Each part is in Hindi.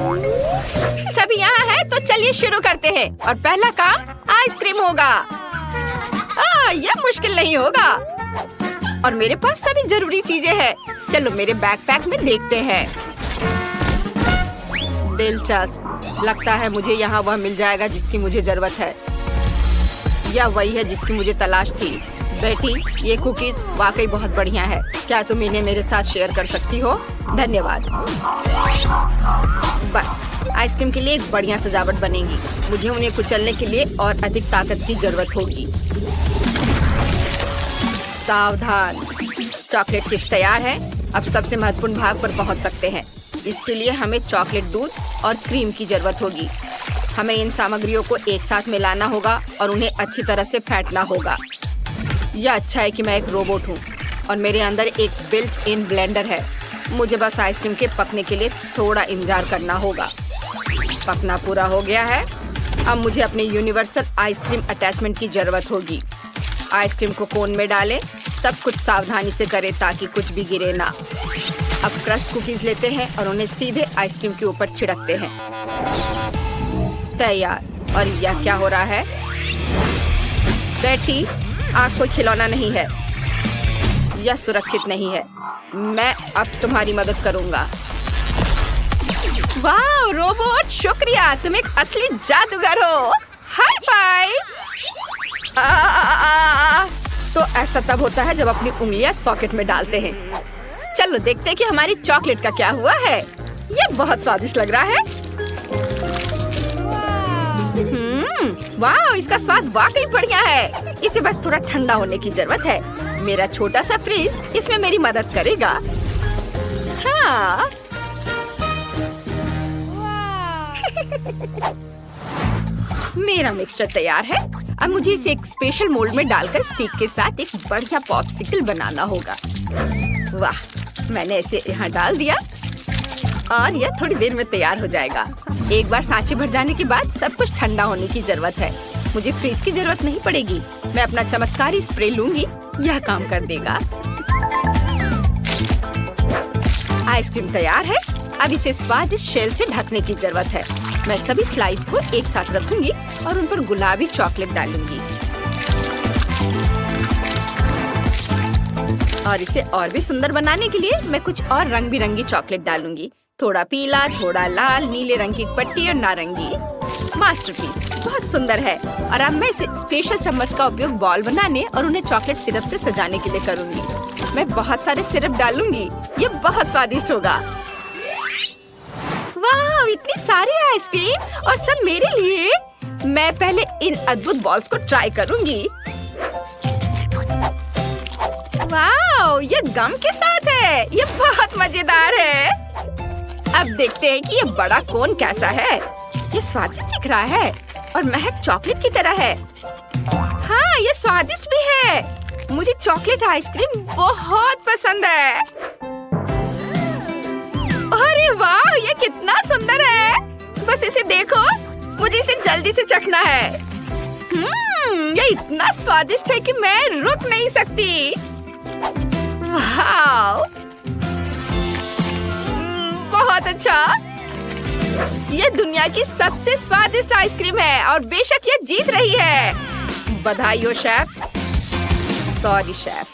सभी यहाँ है तो चलिए शुरू करते हैं और पहला काम आइसक्रीम होगा। यह मुश्किल नहीं होगा और मेरे पास सभी जरूरी चीजें हैं। चलो मेरे बैकपैक में देखते हैं। दिलचस्प, लगता है मुझे यहाँ वह मिल जाएगा जिसकी मुझे जरूरत है। यह वही है जिसकी मुझे तलाश थी। बेटी, ये कुकीज वाकई बहुत बढ़िया है। क्या तुम इन्हें मेरे साथ शेयर कर सकती हो? धन्यवाद। बस आइसक्रीम के लिए एक बढ़िया सजावट बनेगी। मुझे उन्हें कुचलने के लिए और अधिक ताकत की जरूरत होगी। सावधान, चॉकलेट चिप्स तैयार है। अब सबसे महत्वपूर्ण भाग पर पहुंच सकते हैं। इसके लिए हमें चॉकलेट दूध और क्रीम की जरूरत होगी। हमें इन सामग्रियों को एक साथ मिलाना होगा और उन्हें अच्छी तरह से फेंटना होगा। यह अच्छा है कि मैं एक रोबोट हूँ और मेरे अंदर एक बिल्ट इन ब्लेंडर है। मुझे बस आइसक्रीम के पकने के लिए थोड़ा इंतजार करना होगा। पकना पूरा हो गया है। अब मुझे अपने यूनिवर्सल आइसक्रीम अटैचमेंट की जरूरत होगी। आइसक्रीम को कोन में डालें। सब कुछ सावधानी से करें ताकि कुछ भी गिरे ना। अब क्रश्ड कुकीज लेते हैं और उन्हें सीधे आइसक्रीम के ऊपर छिड़कते हैं। तैयार। और यह क्या हो रहा है? बेटी, आग कोई खिलौना नहीं है। यह सुरक्षित नहीं है। मैं अब तुम्हारी मदद करूंगा। वाह रोबोट, शुक्रिया, तुम एक असली जादूगर हो। High five. तो ऐसा तब होता है जब अपनी उंगलियां सॉकेट में डालते हैं। चलो देखते हैं कि हमारी चॉकलेट का क्या हुआ है। ये बहुत स्वादिष्ट लग रहा है। वाह, इसका स्वाद वाकई बढ़िया है। इसे बस थोड़ा ठंडा होने की जरूरत है। मेरा छोटा सा फ्रीज इसमें मेरी मदद करेगा। हाँ। मेरा मिक्सचर तैयार है। अब मुझे इसे एक स्पेशल मोल्ड में डालकर स्टिक के साथ एक बढ़िया पॉप्सिकल बनाना होगा। वाह, मैंने इसे यहाँ डाल दिया और यह थोड़ी देर में तैयार हो जाएगा। एक बार सांचे भर जाने के बाद सब कुछ ठंडा होने की जरूरत है। मुझे फ्रीज की जरूरत नहीं पड़ेगी। मैं अपना चमत्कारी स्प्रे लूंगी, यह काम कर देगा। आइसक्रीम तैयार है। अब इसे स्वादिष्ट शेल से ढकने की जरूरत है। मैं सभी स्लाइस को एक साथ रखूंगी और उन पर गुलाबी चॉकलेट डालूंगी। और इसे और भी सुंदर बनाने के लिए मैं कुछ और रंग बिरंगी चॉकलेट डालूंगी। थोड़ा पीला, थोड़ा लाल, नीले रंग की पट्टी और नारंगी। मास्टरपीस, बहुत सुंदर है। और अब मैं इसे स्पेशल चम्मच का उपयोग बॉल बनाने और उन्हें चॉकलेट सिरप से सजाने के लिए करूंगी। मैं बहुत सारे सिरप डालूंगी। ये बहुत स्वादिष्ट होगा। वाह, इतनी सारी आइसक्रीम और सब मेरे लिए। मैं पहले इन अद्भुत बॉल्स को ट्राई करूंगी। वाह, ये गम के साथ है। ये बहुत मजेदार है। अब देखते हैं कि ये बड़ा कोन कैसा है। ये स्वादिष्ट दिख रहा है और महक चॉकलेट की तरह है। हाँ, ये स्वादिष्ट भी है। मुझे चॉकलेट आइसक्रीम बहुत पसंद है। अरे वाह, ये कितना सुंदर है। बस इसे देखो, मुझे इसे जल्दी से चखना है। ये इतना स्वादिष्ट है कि मैं रुक नहीं सकती। वाह, बहुत अच्छा। ये दुनिया की सबसे स्वादिष्ट आइसक्रीम है और बेशक ये जीत रही है। बधाई हो शेफ। Sorry chef.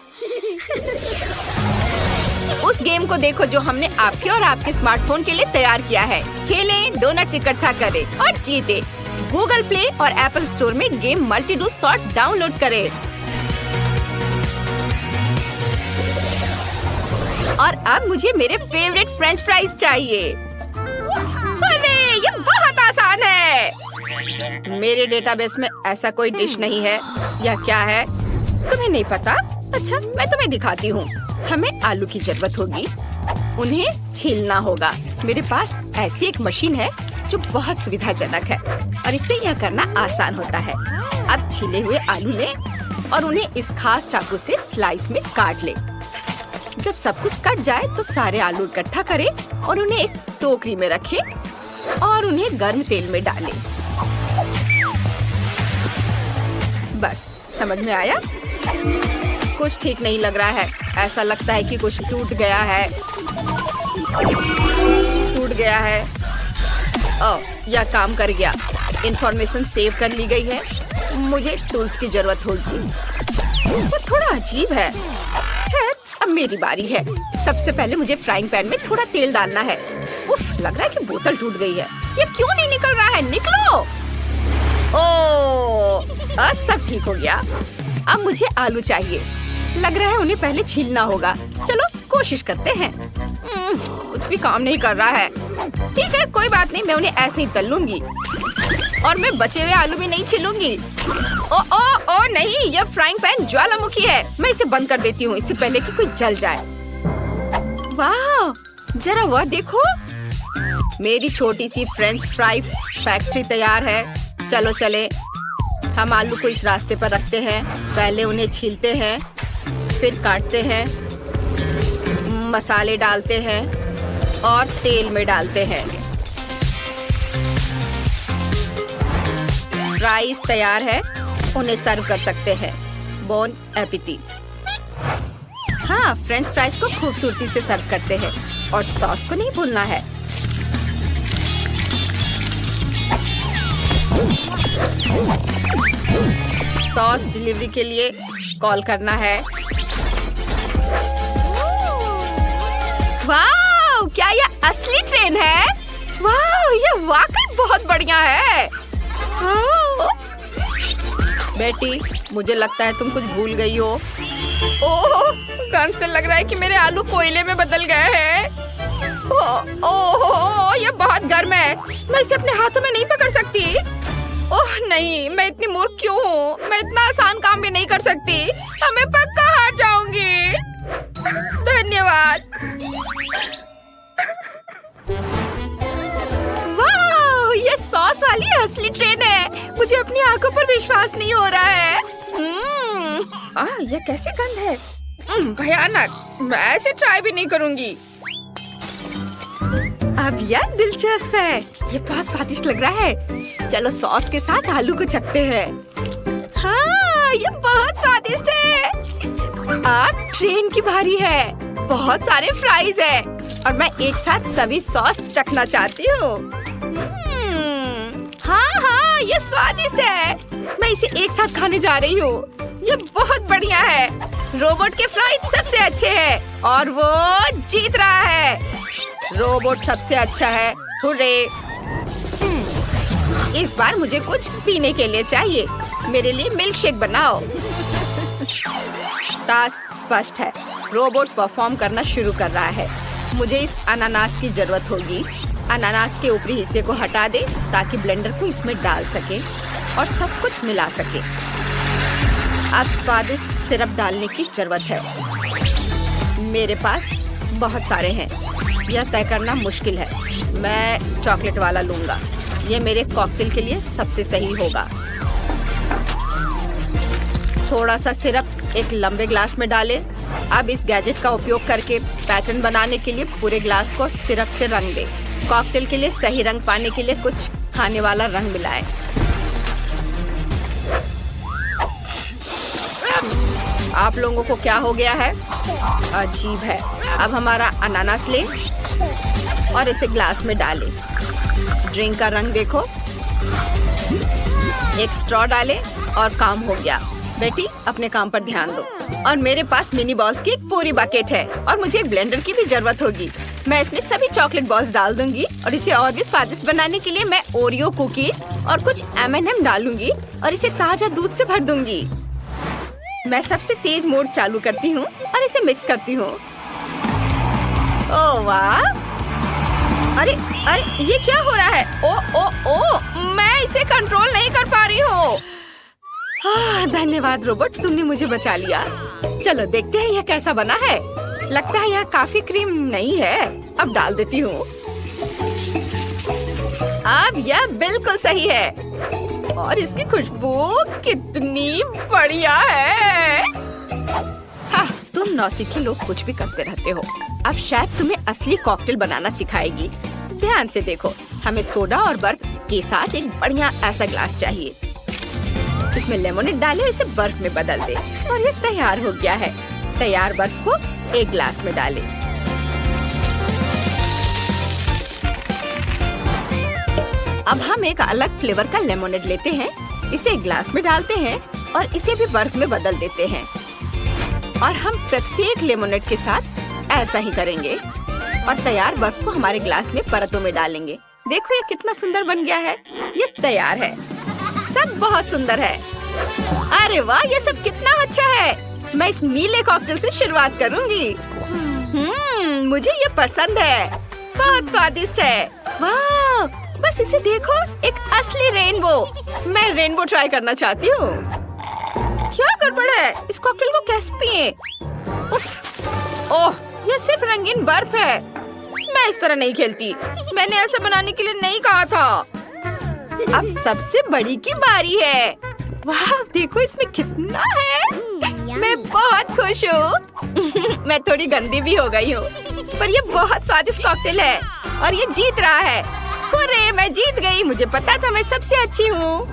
उस गेम को देखो जो हमने आपके और आपके स्मार्टफोन के लिए तैयार किया है। खेलें, डोनट्स इकट्ठा करें और जीतें। गूगल प्ले और एप्पल स्टोर में game multi do sort download करें। और अब मुझे मेरे फेवरेट फ्रेंच फ्राइज चाहिए। अरे, ये बहुत आसान है। मेरे डेटाबेस में ऐसा कोई डिश नहीं है। यह क्या है? तुम्हें नहीं पता? अच्छा, मैं तुम्हें दिखाती हूँ। हमें आलू की जरूरत होगी। उन्हें छीलना होगा। मेरे पास ऐसी एक मशीन है जो बहुत सुविधाजनक है और इससे यह करना आसान होता है। अब छीले हुए आलू लें और उन्हें इस खास चाकू से स्लाइस में काट लें। जब सब कुछ कट जाए तो सारे आलू इकट्ठा करें और उन्हें एक टोकरी में रखें और उन्हें गर्म तेल में डालें। बस, समझ में आया? कुछ ठीक नहीं लग रहा है। ऐसा लगता है कि कुछ टूट गया है। ओह, यह काम कर गया। इंफॉर्मेशन सेव कर ली गई है। मुझे टूल्स की जरूरत होगी। वो थोड़ा अजीब है। खैर, अब मेरी बारी है। सबसे पहले मुझे फ्राइंग पैन में थोड़ा तेल डालना है। उफ, लग रहा है कि बोतल टूट गई है। ये क्यों नहीं निकल रहा है? निकलो। ओह, आज सब ठीक हो गया। अब मुझे आलू चाहिए। लग रहा है उन्हें पहले छीलना होगा। चलो कोशिश करते हैं। कुछ भी काम नहीं कर रहा है। ठीक है, कोई बात नहीं, मैं उन्हें ऐसे ही तल लूंगी। और मैं बचे हुए आलू भी नहीं छीलूंगी। ओ ओ ओ नहीं, यह फ्राइंग पैन ज्वालामुखी है। मैं इसे बंद कर देती हूँ, इससे पहले कि कोई जल जाए। वाह, जरा वह देखो। मेरी छोटी सी फ्रेंच फ्राई फैक्ट्री तैयार है। चलो चले। हम आलू को इस रास्ते पर रखते हैं। पहले उन्हें छीलते हैं, फिर काटते हैं, मसाले डालते हैं और तेल में डालते हैं। फ्राइज तैयार है। उन्हें सर्व कर सकते हैं। बोन एपिटीट। हाँ, फ्रेंच फ्राइज को खूबसूरती से सर्व करते हैं और सॉस को नहीं भूलना है। सॉस डिलीवरी के लिए कॉल करना है। वाह, क्या यह असली ट्रेन है? वाह, यह वाकई बहुत बढ़िया है। बेटी, मुझे लगता है तुम कुछ भूल गई हो। ओह, गंध से लग रहा है कि मेरे आलू कोयले में बदल गए हैं। ओह, ये बहुत गर्म है। मैं इसे अपने हाथों में नहीं पकड़ सकती। ओह नहीं, मैं इतनी मूर्ख क्यों हूँ? मैं इतना आसान काम भी नहीं कर सकती। अब मैं पक्का हार जाऊंगी। धन्यवाद। वाह, ये सॉस वाली असली ट्रेन है। मुझे अपनी आंखों पर विश्वास नहीं हो रहा है। ये कैसे गंध है? भयानक। मैं ऐसे ट्राई भी नहीं करूंगी। अब यह दिलचस्प है। ये बहुत स्वादिष्ट लग रहा है। चलो सॉस के साथ आलू को चखते हैं। हाँ, ये बहुत स्वादिष्ट है। अब ट्रेन की बारी है। बहुत सारे फ्राइज है और मैं एक साथ सभी सॉस चखना चाहती हूँ। हाँ, ये स्वादिष्ट है। मैं इसे एक साथ खाने जा रही हूँ। ये बहुत बढ़िया है। रोबोट के फ्राइज सबसे अच्छे हैं और वो जीत रहा है। रोबोट सबसे अच्छा है। हुर्रे! इस बार मुझे कुछ पीने के लिए चाहिए। मेरे लिए मिल्क शेक बनाओ। टास्क स्पष्ट है। रोबोट परफॉर्म करना शुरू कर रहा है। मुझे इस अनानास की जरूरत होगी। अनानास के ऊपरी हिस्से को हटा दे ताकि ब्लेंडर को इसमें डाल सके और सब कुछ मिला सके। अब स्वादिष्ट सिरप डालने की जरूरत है। मेरे पास बहुत सारे हैं। यह तय करना मुश्किल है। मैं चॉकलेट वाला लूंगा। यह मेरे कॉकटेल के लिए सबसे सही होगा। थोड़ा सा सिरप एक लंबे ग्लास में डालें। अब इस गैजेट का उपयोग करके पैटर्न बनाने के लिए पूरे ग्लास को सिरप से रंग दें। कॉकटेल के लिए सही रंग पाने के लिए कुछ खाने वाला रंग मिलाएं। आप लोगों को क्या हो गया है? अजीब है। अब हमारा अनानास लें और इसे ग्लास में डालें। ड्रिंक का रंग देखो। एक स्ट्रॉ डालें और काम हो गया। बेटी, अपने काम पर ध्यान दो। और मेरे पास मिनी बॉल्स की एक पूरी बकेट है और मुझे एक ब्लेंडर की भी जरूरत होगी। मैं इसमें सभी चॉकलेट बॉल्स डाल दूंगी और इसे और भी स्वादिष्ट बनाने के लिए मैं ओरियो कुकीज और कुछ M&M डालूंगी और इसे ताजा दूध से भर दूंगी। मैं सबसे तेज मोड चालू करती हूँ और इसे मिक्स करती हूँ। ओह वाह! अरे अरे, ये क्या हो रहा है? ओ, मैं इसे कंट्रोल नहीं कर पा रही हूँ। धन्यवाद रोबोट, तुमने मुझे बचा लिया। चलो देखते हैं यह कैसा बना है। लगता है यह काफी क्रीम नहीं है। अब डाल देती हूँ। अब यह बिल्कुल सही है और इसकी खुशबू कितनी बढ़िया है। हाँ, तुम नौसिखी लोग कुछ भी करते रहते हो। अब शेफ तुम्हें असली कॉकटेल बनाना सिखाएगी। ध्यान से देखो। हमें सोडा और बर्फ के साथ एक बढ़िया ऐसा ग्लास चाहिए। इसमें लेमोनेड डालें और इसे बर्फ में बदल दे और ये तैयार हो गया है। तैयार बर्फ को एक ग्लास में डालें। अब हम एक अलग फ्लेवर का लेमोनेड लेते हैं, इसे ग्लास में डालते हैं और इसे भी बर्फ में बदल देते हैं। और हम प्रत्येक लेमोनेड के साथ ऐसा ही करेंगे और तैयार बर्फ को हमारे ग्लास में परतों में डालेंगे। देखो ये कितना सुंदर बन गया है। ये तैयार है। सब बहुत सुंदर है। अरे वाह, ये सब कितना अच्छा है। मैं इस नीले कॉकटेल से शुरुआत करूंगी। मुझे ये पसंद है। बहुत स्वादिष्ट है। वाह, बस इसे देखो, एक असली रेनबो। मैं रेनबो ट्राई करना चाहती हूँ। क्या गड़बड़ है? इस कॉकटेल को कैसे पिए? उफ, ओह, ये सिर्फ रंगीन बर्फ है। मैं इस तरह नहीं खेलती। मैंने ऐसा बनाने के लिए नहीं कहा था। अब सबसे बड़ी की बारी है। वाह, देखो इसमें कितना है। मैं बहुत खुश हूँ। मैं थोड़ी गंदी भी हो गई हूँ, पर ये बहुत स्वादिष्ट कॉकटेल है और ये जीत रहा है। हुर्रे, मैं जीत गई। मुझे पता था मैं सबसे अच्छी हूँ।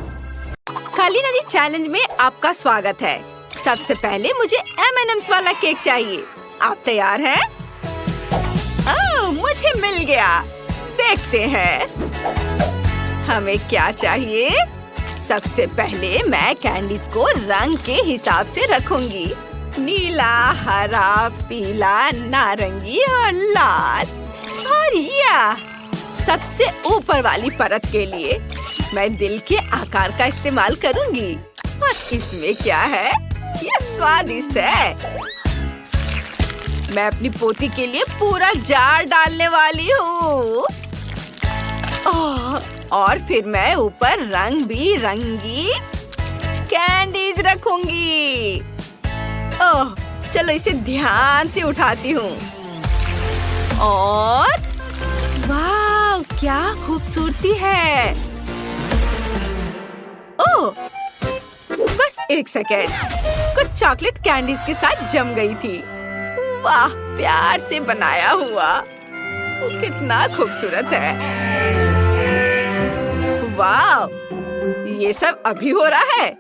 कुलिनरी चैलेंज में आपका स्वागत है। सबसे पहले मुझे M&M's वाला केक चाहिए। आप तैयार हैं? ओह, मुझे मिल गया। देखते हैं हमें क्या चाहिए। सबसे पहले मैं कैंडीज को रंग के हिसाब से रखूंगी। नीला, हरा, पीला, नारंगी और लाल। और यह सबसे ऊपर वाली परत के लिए मैं दिल के आकार का इस्तेमाल करूंगी। और इसमें क्या है? ये स्वादिष्ट है। मैं अपनी पोती के लिए पूरा जार डालने वाली हूँ। और फिर मैं ऊपर रंग बिरंगी कैंडीज रखूंगी। ओह, चलो इसे ध्यान से उठाती हूँ। और वाह, क्या खूबसूरती है। ओह, बस एक सेकेंड। कुछ चॉकलेट कैंडीज के साथ जम गई थी। वाह, प्यार से बनाया हुआ। वो कितना खूबसूरत है। वाह, ये सब अभी हो रहा है।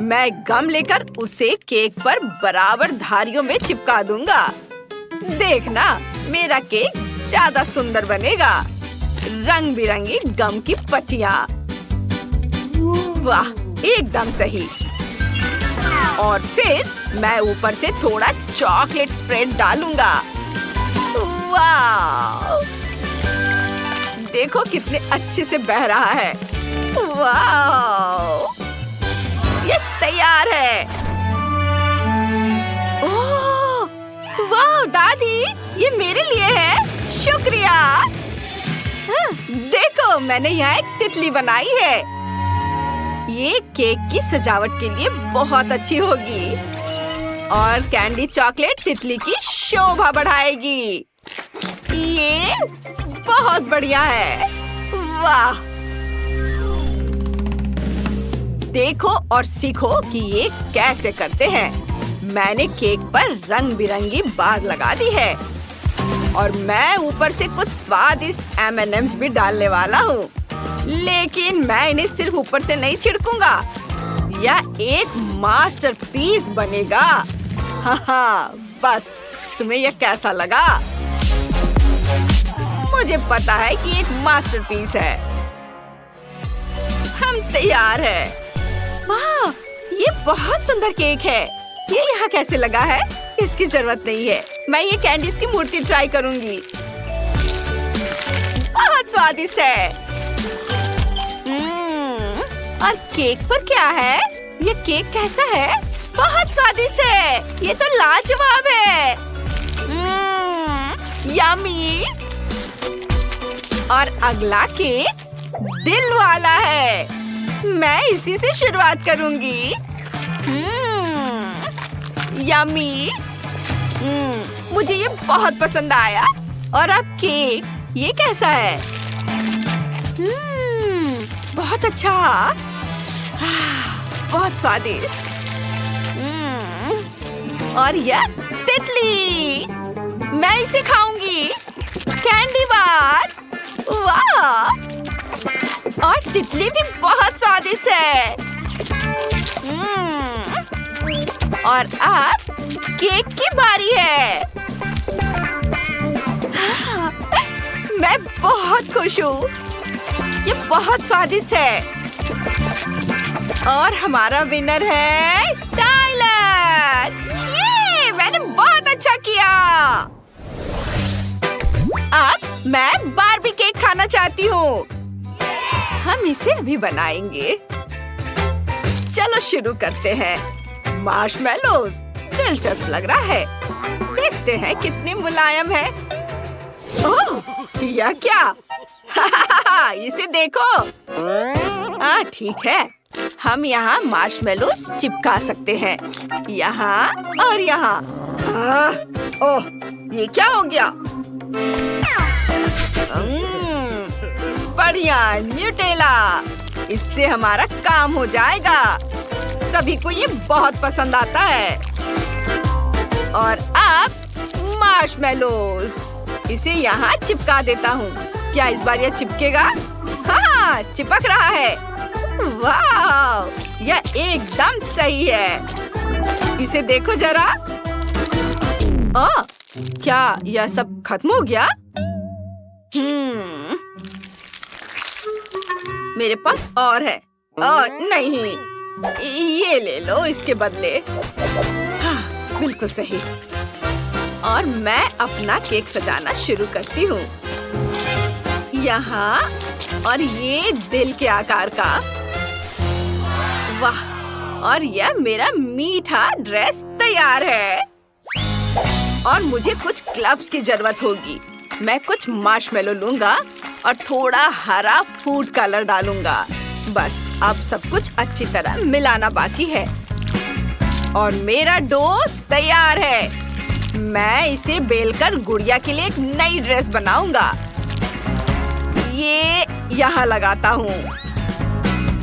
मैं गम लेकर उसे केक पर बराबर धारियों में चिपका दूंगा। देखना, मेरा केक ज्यादा सुंदर बनेगा। रंग बिरंगी गम की पट्टियाँ। वाह, एकदम सही। और फिर मैं ऊपर से थोड़ा चॉकलेट स्प्रेड डालूंगा। वाह, देखो कितने अच्छे से बह रहा है। वाह, ये तैयार है। ओह, वाह दादी, ये मेरे लिए है। शुक्रिया। देखो, मैंने यहाँ एक तितली बनाई है। ये केक की सजावट के लिए बहुत अच्छी होगी और कैंडी चॉकलेट तितली की शोभा बढ़ाएगी। ये बहुत बढ़िया है। वाह, देखो और सीखो कि ये कैसे करते हैं। मैंने केक पर रंग बिरंगी बार लगा दी है और मैं ऊपर से कुछ स्वादिष्ट M&M's भी डालने वाला हूँ। लेकिन मैं इन्हें सिर्फ ऊपर से नहीं छिड़कूंगा। यह एक मास्टरपीस बनेगा। हाँ, बस तुम्हें यह कैसा लगा? मुझे पता है कि एक मास्टरपीस है। हम तैयार हैं। वाह, ये बहुत सुंदर केक है। ये यहाँ कैसे लगा है? इसकी जरूरत नहीं है। मैं ये कैंडीज की मूर्ति ट्राई करूंगी। बहुत स्वादिष्ट है। और केक पर क्या है? ये केक कैसा है? बहुत स्वादिष्ट है। ये तो लाजवाब है। यम्मी। और अगला केक दिल वाला है। मैं इसी से शुरुआत करूंगी। यम्मी। मुझे ये बहुत पसंद आया। और अब केक, ये कैसा है? बहुत अच्छा। बहुत स्वादिष्ट। और यह तितली, मैं इसे खाऊंगी। Candy bar. वाह, और तितली भी बहुत स्वादिष्ट है। और अब केक की बारी है। मैं बहुत खुश हूँ। ये बहुत स्वादिष्ट है। और हमारा विनर है टाइलर। ये मैंने बहुत अच्छा किया। अब मैं बार्बी केक खाना चाहती हूँ। हम इसे अभी बनाएंगे। चलो शुरू करते हैं। मार्शमेलोज दिलचस्प लग रहा है। देखते हैं कितने मुलायम है। ओह, यह क्या? इसे देखो। ठीक है। हम यहाँ मार्शमेलोज चिपका सकते हैं, यहाँ और यहाँ। ओह, ये क्या हो गया? बढ़िया, न्यूटेला। इससे हमारा काम हो जाएगा। सभी को ये बहुत पसंद आता है। और अब मार्शमेलोज। इसे यहाँ चिपका देता हूँ। क्या इस बार यह चिपकेगा? हाँ, चिपक रहा है। वाह, यह एकदम सही है। इसे देखो जरा। क्या यह सब खत्म हो गया? मेरे पास और है। नहीं, ये ले लो इसके बदले। हाँ, बिल्कुल सही। और मैं अपना केक सजाना शुरू करती हूँ। यहाँ और ये दिल के आकार का। वाह, और यह मेरा मीठा ड्रेस तैयार है। और मुझे कुछ क्लब्स की जरूरत होगी। मैं कुछ मार्शमेलो लूंगा और थोड़ा हरा फूड कलर डालूंगा। बस अब सब कुछ अच्छी तरह मिलाना बाकी है। और मेरा डो तैयार है। मैं इसे बेलकर गुड़िया के लिए एक नई ड्रेस बनाऊंगा। ये यहाँ लगाता हूँ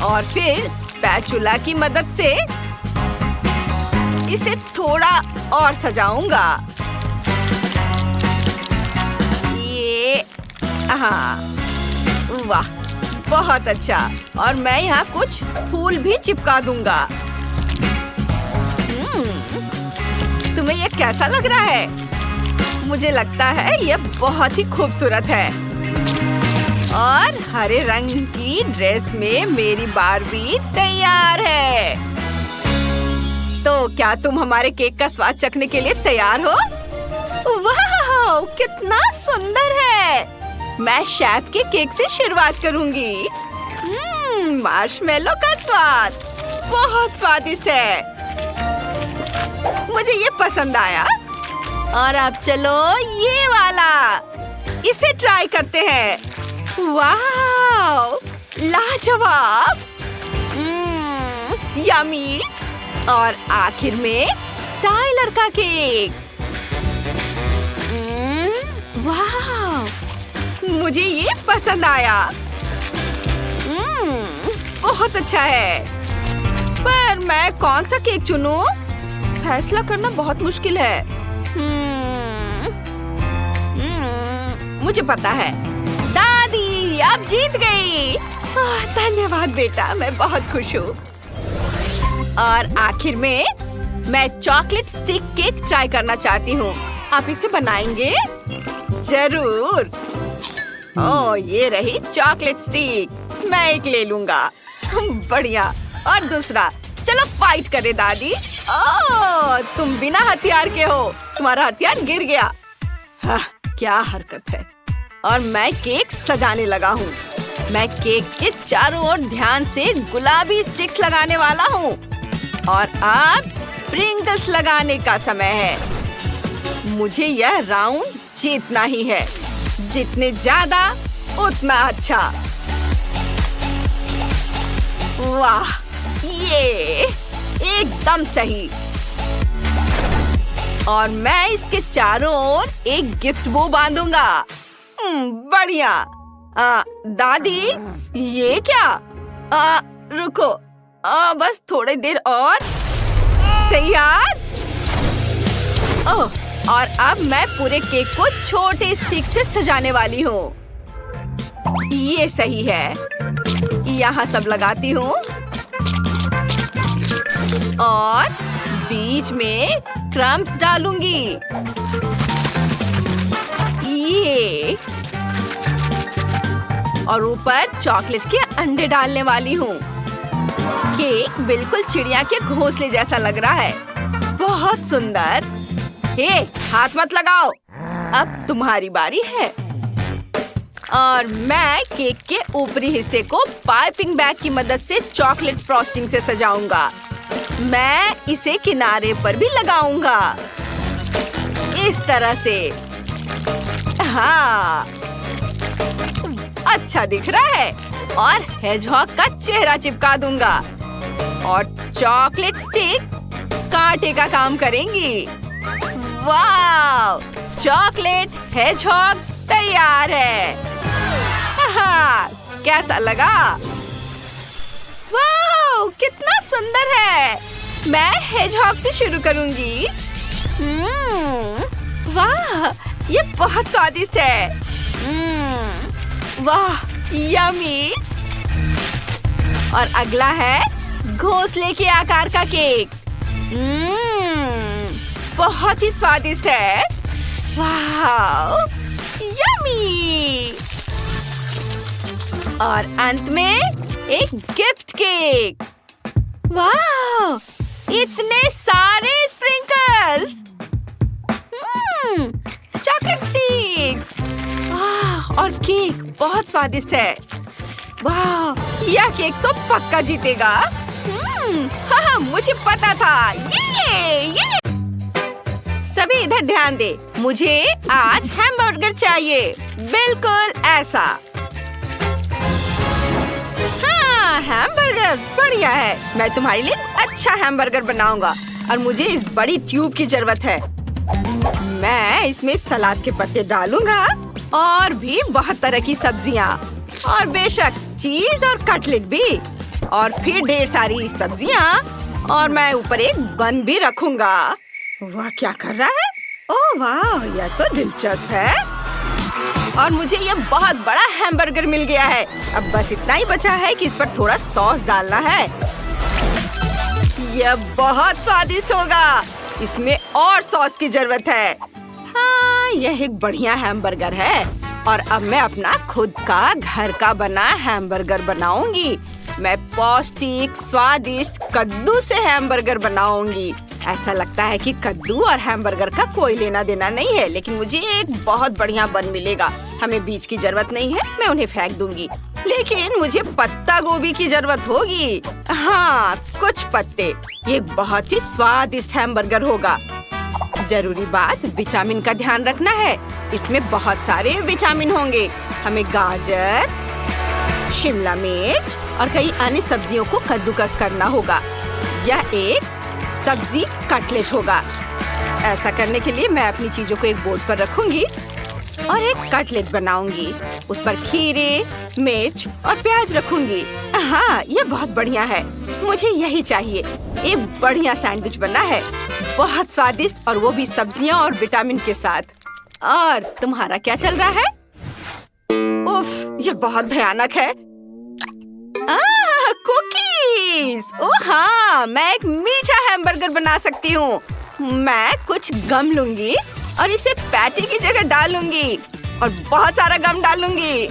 और फिर स्पैचुला की मदद से इसे थोड़ा और सजाऊंगा। ये वाह, बहुत अच्छा। और मैं यहाँ कुछ फूल भी चिपका दूंगा। तुम्हें यह कैसा लग रहा है? मुझे लगता है यह बहुत ही खूबसूरत है। और हरे रंग की ड्रेस में मेरी बार्बी तैयार है। तो क्या तुम हमारे केक का स्वाद चखने के लिए तैयार हो? वाह, कितना सुंदर है। मैं शेफ के केक से शुरुआत करूंगी। मार्शमेलो का स्वाद बहुत स्वादिष्ट है। मुझे ये पसंद आया। और अब चलो ये वाला, इसे ट्राई करते हैं। वाह, लाजवाब, यम्मी। और आखिर में टाइलर का केक। वाह, मुझे ये पसंद आया। बहुत अच्छा है। पर मैं कौन सा केक चुनूं? फैसला करना बहुत मुश्किल है। मुझे पता है। दादी आप जीत गई। धन्यवाद बेटा, मैं बहुत खुश हूँ। और आखिर में मैं चॉकलेट स्टिक केक ट्राई करना चाहती हूँ। आप इसे बनाएंगे? जरूर। ये रही चॉकलेट स्टिक। मैं एक ले लूंगा। बढ़िया। और दूसरा। चलो फाइट करें दादी। तुम बिना हथियार के हो। तुम्हारा हथियार गिर गया। क्या हरकत है। और मैं केक सजाने लगा हूँ। मैं केक के चारों ओर ध्यान से गुलाबी स्टिक्स लगाने वाला हूँ। और अब स्प्रिंकल्स लगाने का समय है। मुझे यह राउंड जीतना ही है। जितने ज्यादा उतना अच्छा। वाह, ये एकदम सही। और मैं इसके चारों ओर एक गिफ्ट बो बांधूंगा। बढ़िया। दादी ये क्या? रुको, बस थोड़ी देर और। तैयार। और अब मैं पूरे केक को छोटे स्टिक से सजाने वाली हूँ। ये सही है। यहाँ सब लगाती हूँ और बीच में क्रम्स डालूंगी। ये और ऊपर चॉकलेट के अंडे डालने वाली हूँ। केक बिल्कुल चिड़िया के घोंसले जैसा लग रहा है। बहुत सुंदर। हे, हाथ मत लगाओ। अब तुम्हारी बारी है। और मैं केक के ऊपरी हिस्से को पाइपिंग बैग की मदद से चॉकलेट फ्रॉस्टिंग से सजाऊंगा। मैं इसे किनारे पर भी लगाऊंगा, इस तरह से। हाँ, अच्छा दिख रहा है। और हेजहॉग का चेहरा चिपका दूंगा और चॉकलेट स्टिक कांटे का काम करेंगी। वाव! चॉकलेट हेजहॉग तैयार है। कैसा लगा? वाव! कितना सुंदर है। मैं हेजहॉग से शुरू करूंगी। वाह! ये बहुत स्वादिष्ट है। वाह! यम्मी! और अगला है घोंसले के आकार का केक। बहुत ही स्वादिष्ट है। वाह! यम्मी! और अंत में एक गिफ्ट केक। वाह! इतने सारे स्प्रिंकल्स। Chocolate sticks. वाह! और केक बहुत स्वादिष्ट है। वाह! यह केक तो पक्का जीतेगा। हाँ, मुझे पता था। ये सभी इधर ध्यान दे। मुझे आज हैमबर्गर चाहिए, बिल्कुल ऐसा। हाँ, हैमबर्गर बढ़िया है। मैं तुम्हारे लिए अच्छा हैमबर्गर बनाऊंगा और मुझे इस बड़ी ट्यूब की जरूरत है। मैं इसमें सलाद के पत्ते डालूंगा और भी बहुत तरह की सब्जियाँ और बेशक चीज और कटलेट भी और फिर ढेर सारी सब्जियाँ और मैं ऊपर एक बन भी रखूंगा। वाह, क्या कर रहा है? ओह वाह, यह तो दिलचस्प है। और मुझे यह बहुत बड़ा हैमबर्गर मिल गया है। अब बस इतना ही बचा है कि इस पर थोड़ा सॉस डालना है। यह बहुत स्वादिष्ट होगा। इसमें और सॉस की जरूरत है। हाँ, यह एक बढ़िया हैमबर्गर है। और अब मैं अपना खुद का घर का बना हैमबर्गर बनाऊंगी। मैं पौष्टिक स्वादिष्ट कद्दू से हैमबर्गर बनाऊंगी। ऐसा लगता है कि कद्दू और हैमबर्गर का कोई लेना देना नहीं है, लेकिन मुझे एक बहुत बढ़िया बन मिलेगा। हमें बीज की जरूरत नहीं है, मैं उन्हें फेंक दूंगी। लेकिन मुझे पत्ता गोभी की जरूरत होगी। हाँ, कुछ पत्ते। ये बहुत ही स्वादिष्ट हैमबर्गर होगा। जरूरी बात, विटामिन का ध्यान रखना है। इसमें बहुत सारे विटामिन होंगे। हमें गाजर, शिमला मिर्च और कई अन्य सब्जियों को कद्दूकस करना होगा। यह एक सब्जी कटलेट होगा। ऐसा करने के लिए मैं अपनी चीजों को एक बोर्ड पर रखूंगी और एक कटलेट बनाऊंगी। उस पर खीरे, मिर्च और प्याज रखूंगी। हाँ, ये बहुत बढ़िया है। मुझे यही चाहिए। एक बढ़िया सैंडविच बना है, बहुत स्वादिष्ट, और वो भी सब्जियां और विटामिन के साथ। और तुम्हारा क्या चल रहा है? उफ, ये बहुत भयानक है। कुकीज! ओह हाँ, मैं एक मीठा हैमबर्गर बना सकती हूँ। मैं कुछ गम लूंगी और इसे पैटी की जगह डालूंगी और बहुत सारा गम डालूंगी।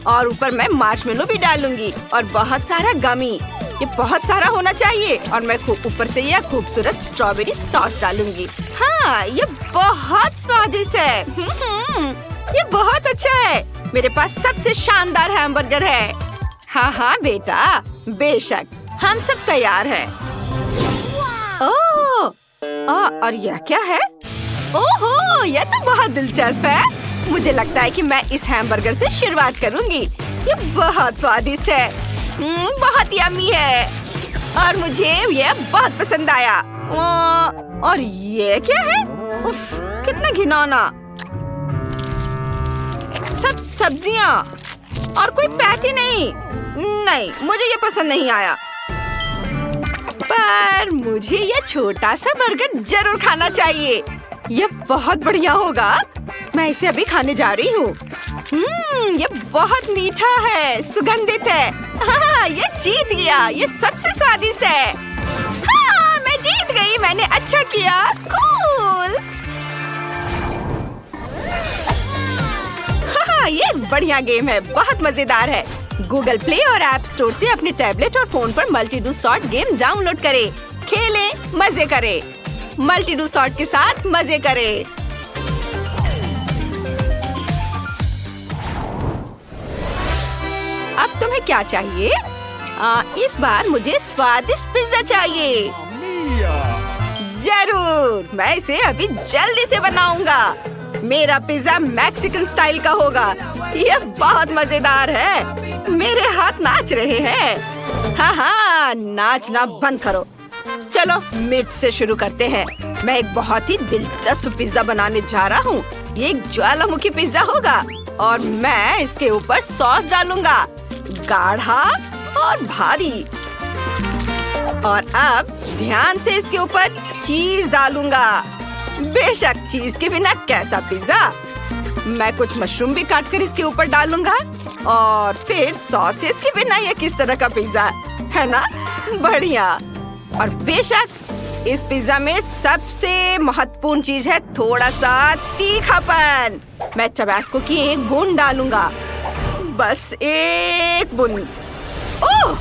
और ऊपर मैं मार्शमेलो भी डालूंगी और बहुत सारा गमी। ये बहुत सारा होना चाहिए। और मैं ऊपर से यह खूबसूरत स्ट्रॉबेरी सॉस डालूंगी। हाँ, ये बहुत स्वादिष्ट है। ये बहुत अच्छा है। मेरे पास सबसे शानदार हैमबर्गर है। हाँ हाँ बेटा, बेशक, हम सब तैयार हैं। ओह, और यह क्या है? ओहो, यह तो बहुत दिलचस्प है। मुझे लगता है कि मैं इस हैमबर्गर से शुरुआत करूंगी। ये बहुत स्वादिष्ट है, बहुत यम्मी है और मुझे यह बहुत पसंद आया। और ये क्या है? उफ, कितना घिनौना। सब सब्जियां और कोई पैटी नहीं। नहीं, मुझे ये पसंद नहीं आया। पर मुझे ये छोटा सा बर्गर जरूर खाना चाहिए। ये बहुत बढ़िया होगा। मैं इसे अभी खाने जा रही हूँ। ये बहुत मीठा है, सुगंधित है। हाँ, ये जीत गया। ये सबसे स्वादिष्ट है। हाँ, मैं जीत गई। मैंने अच्छा किया। कूल। हाँ, हाँ, ये बढ़िया गेम है, बहुत मजेदार है। गूगल प्ले और ऐप स्टोर से अपने टैबलेट और फोन पर multi do sort game download करें। खेलें, मजे करें। मल्टी डू सॉर्ट के साथ मजे करें। अब तुम्हें क्या चाहिए? इस बार मुझे स्वादिष्ट पिज्जा चाहिए। जरूर, मैं इसे अभी जल्दी से बनाऊंगा। मेरा पिज्जा मैक्सिकन स्टाइल का होगा। ये बहुत मजेदार है। मेरे हाथ नाच रहे हैं। हाँ, नाचना बंद करो। चलो मिर्च से शुरू करते हैं। मैं एक बहुत ही दिलचस्प पिज्जा बनाने जा रहा हूँ। ये एक ज्वालामुखी पिज्जा होगा और मैं इसके ऊपर सॉस डालूंगा, गाढ़ा और भारी। और अब ध्यान से इसके ऊपर चीज डालूंगा। बेशक, चीज के बिना कैसा पिज्जा। मैं कुछ मशरूम भी काट कर इसके ऊपर डालूंगा और फिर सॉसेस के बिना ये किस तरह का पिज्जा है ना? बढ़िया। और बेशक इस पिज्जा में सबसे महत्वपूर्ण चीज है थोड़ा सा तीखापन। मैं टबास्को की एक बूंद डालूंगा, बस एक बूंद। ओह!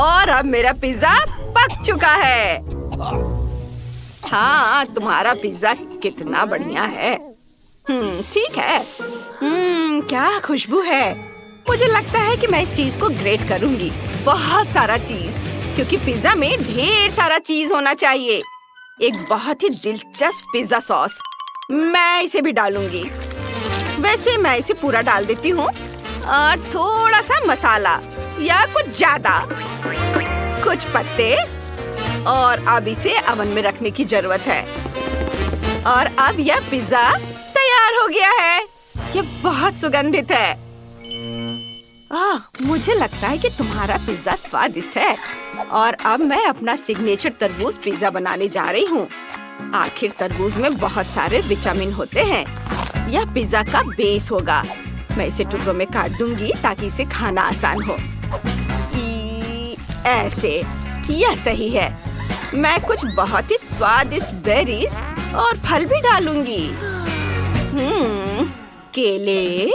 और अब मेरा पिज्जा पक चुका है। हाँ, तुम्हारा पिज्जा कितना बढ़िया है। ठीक है। क्या खुशबू है। मुझे लगता है कि मैं इस चीज को ग्रेट करूंगी, बहुत सारा चीज, क्योंकि पिज्जा में ढेर सारा चीज होना चाहिए। एक बहुत ही दिलचस्प पिज्जा सॉस, मैं इसे भी डालूंगी। वैसे मैं इसे पूरा डाल देती हूँ। और थोड़ा सा मसाला या कुछ ज्यादा, कुछ पत्ते। और अब इसे ओवन में रखने की जरूरत है। और अब यह पिज्जा तैयार हो गया है। ये बहुत सुगंधित है। मुझे लगता है कि तुम्हारा पिज्जा स्वादिष्ट है। और अब मैं अपना सिग्नेचर तरबूज पिज्जा बनाने जा रही हूँ। आखिर तरबूज में बहुत सारे विटामिन होते हैं। यह पिज्जा का बेस होगा। मैं इसे टुकड़ों में काट दूंगी ताकि इसे खाना आसान हो। ऐसे, यह सही है। मैं कुछ बहुत ही स्वादिष्ट बेरीज और फल भी डालूंगी। केले,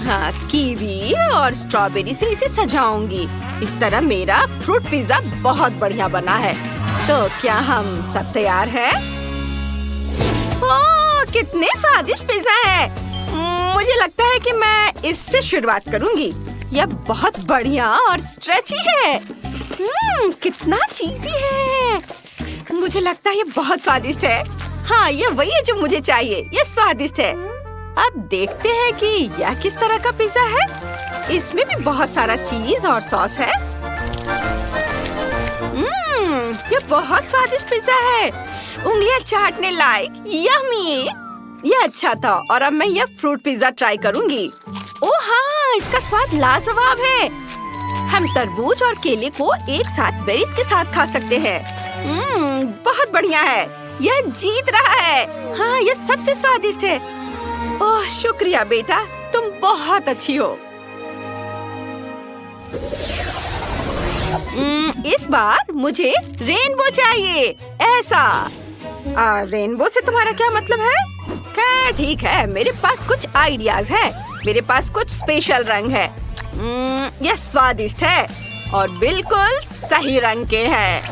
हाँ, कीवी और स्ट्रॉबेरी से इसे सजाऊंगी। इस तरह मेरा फ्रूट पिज्जा बहुत बढ़िया बना है। तो क्या हम सब तैयार हैं? ओह, कितने स्वादिष्ट पिज्जा है। मुझे लगता है कि मैं इससे शुरुआत करूंगी। यह बहुत बढ़िया और स्ट्रेची है। कितना चीज़ी है। मुझे लगता है ये बहुत स्वादिष्ट है। हाँ, ये वही है जो मुझे चाहिए। ये स्वादिष्ट है। अब देखते हैं कि यह किस तरह का पिज्जा है। इसमें भी बहुत सारा चीज और सॉस है। ये बहुत स्वादिष्ट पिज्जा है। उंगलियां चाटने लायक। यम्मी। ये अच्छा था। और अब मैं यह फ्रूट पिज्जा ट्राई करूंगी। ओह हाँ, इसका स्वाद लाजवाब है। हम तरबूज और केले को एक साथ बेरीज के साथ खा सकते हैं। बहुत बढ़िया है। यह जीत रहा है। हाँ, यह सबसे स्वादिष्ट है। ओह, शुक्रिया बेटा, तुम बहुत अच्छी हो। इस बार मुझे रेनबो चाहिए। ऐसा। रेनबो से तुम्हारा क्या मतलब है? क्या, ठीक है, मेरे पास कुछ आइडियाज है। मेरे पास कुछ स्पेशल रंग है। यह स्वादिष्ट है और बिल्कुल सही रंग के हैं।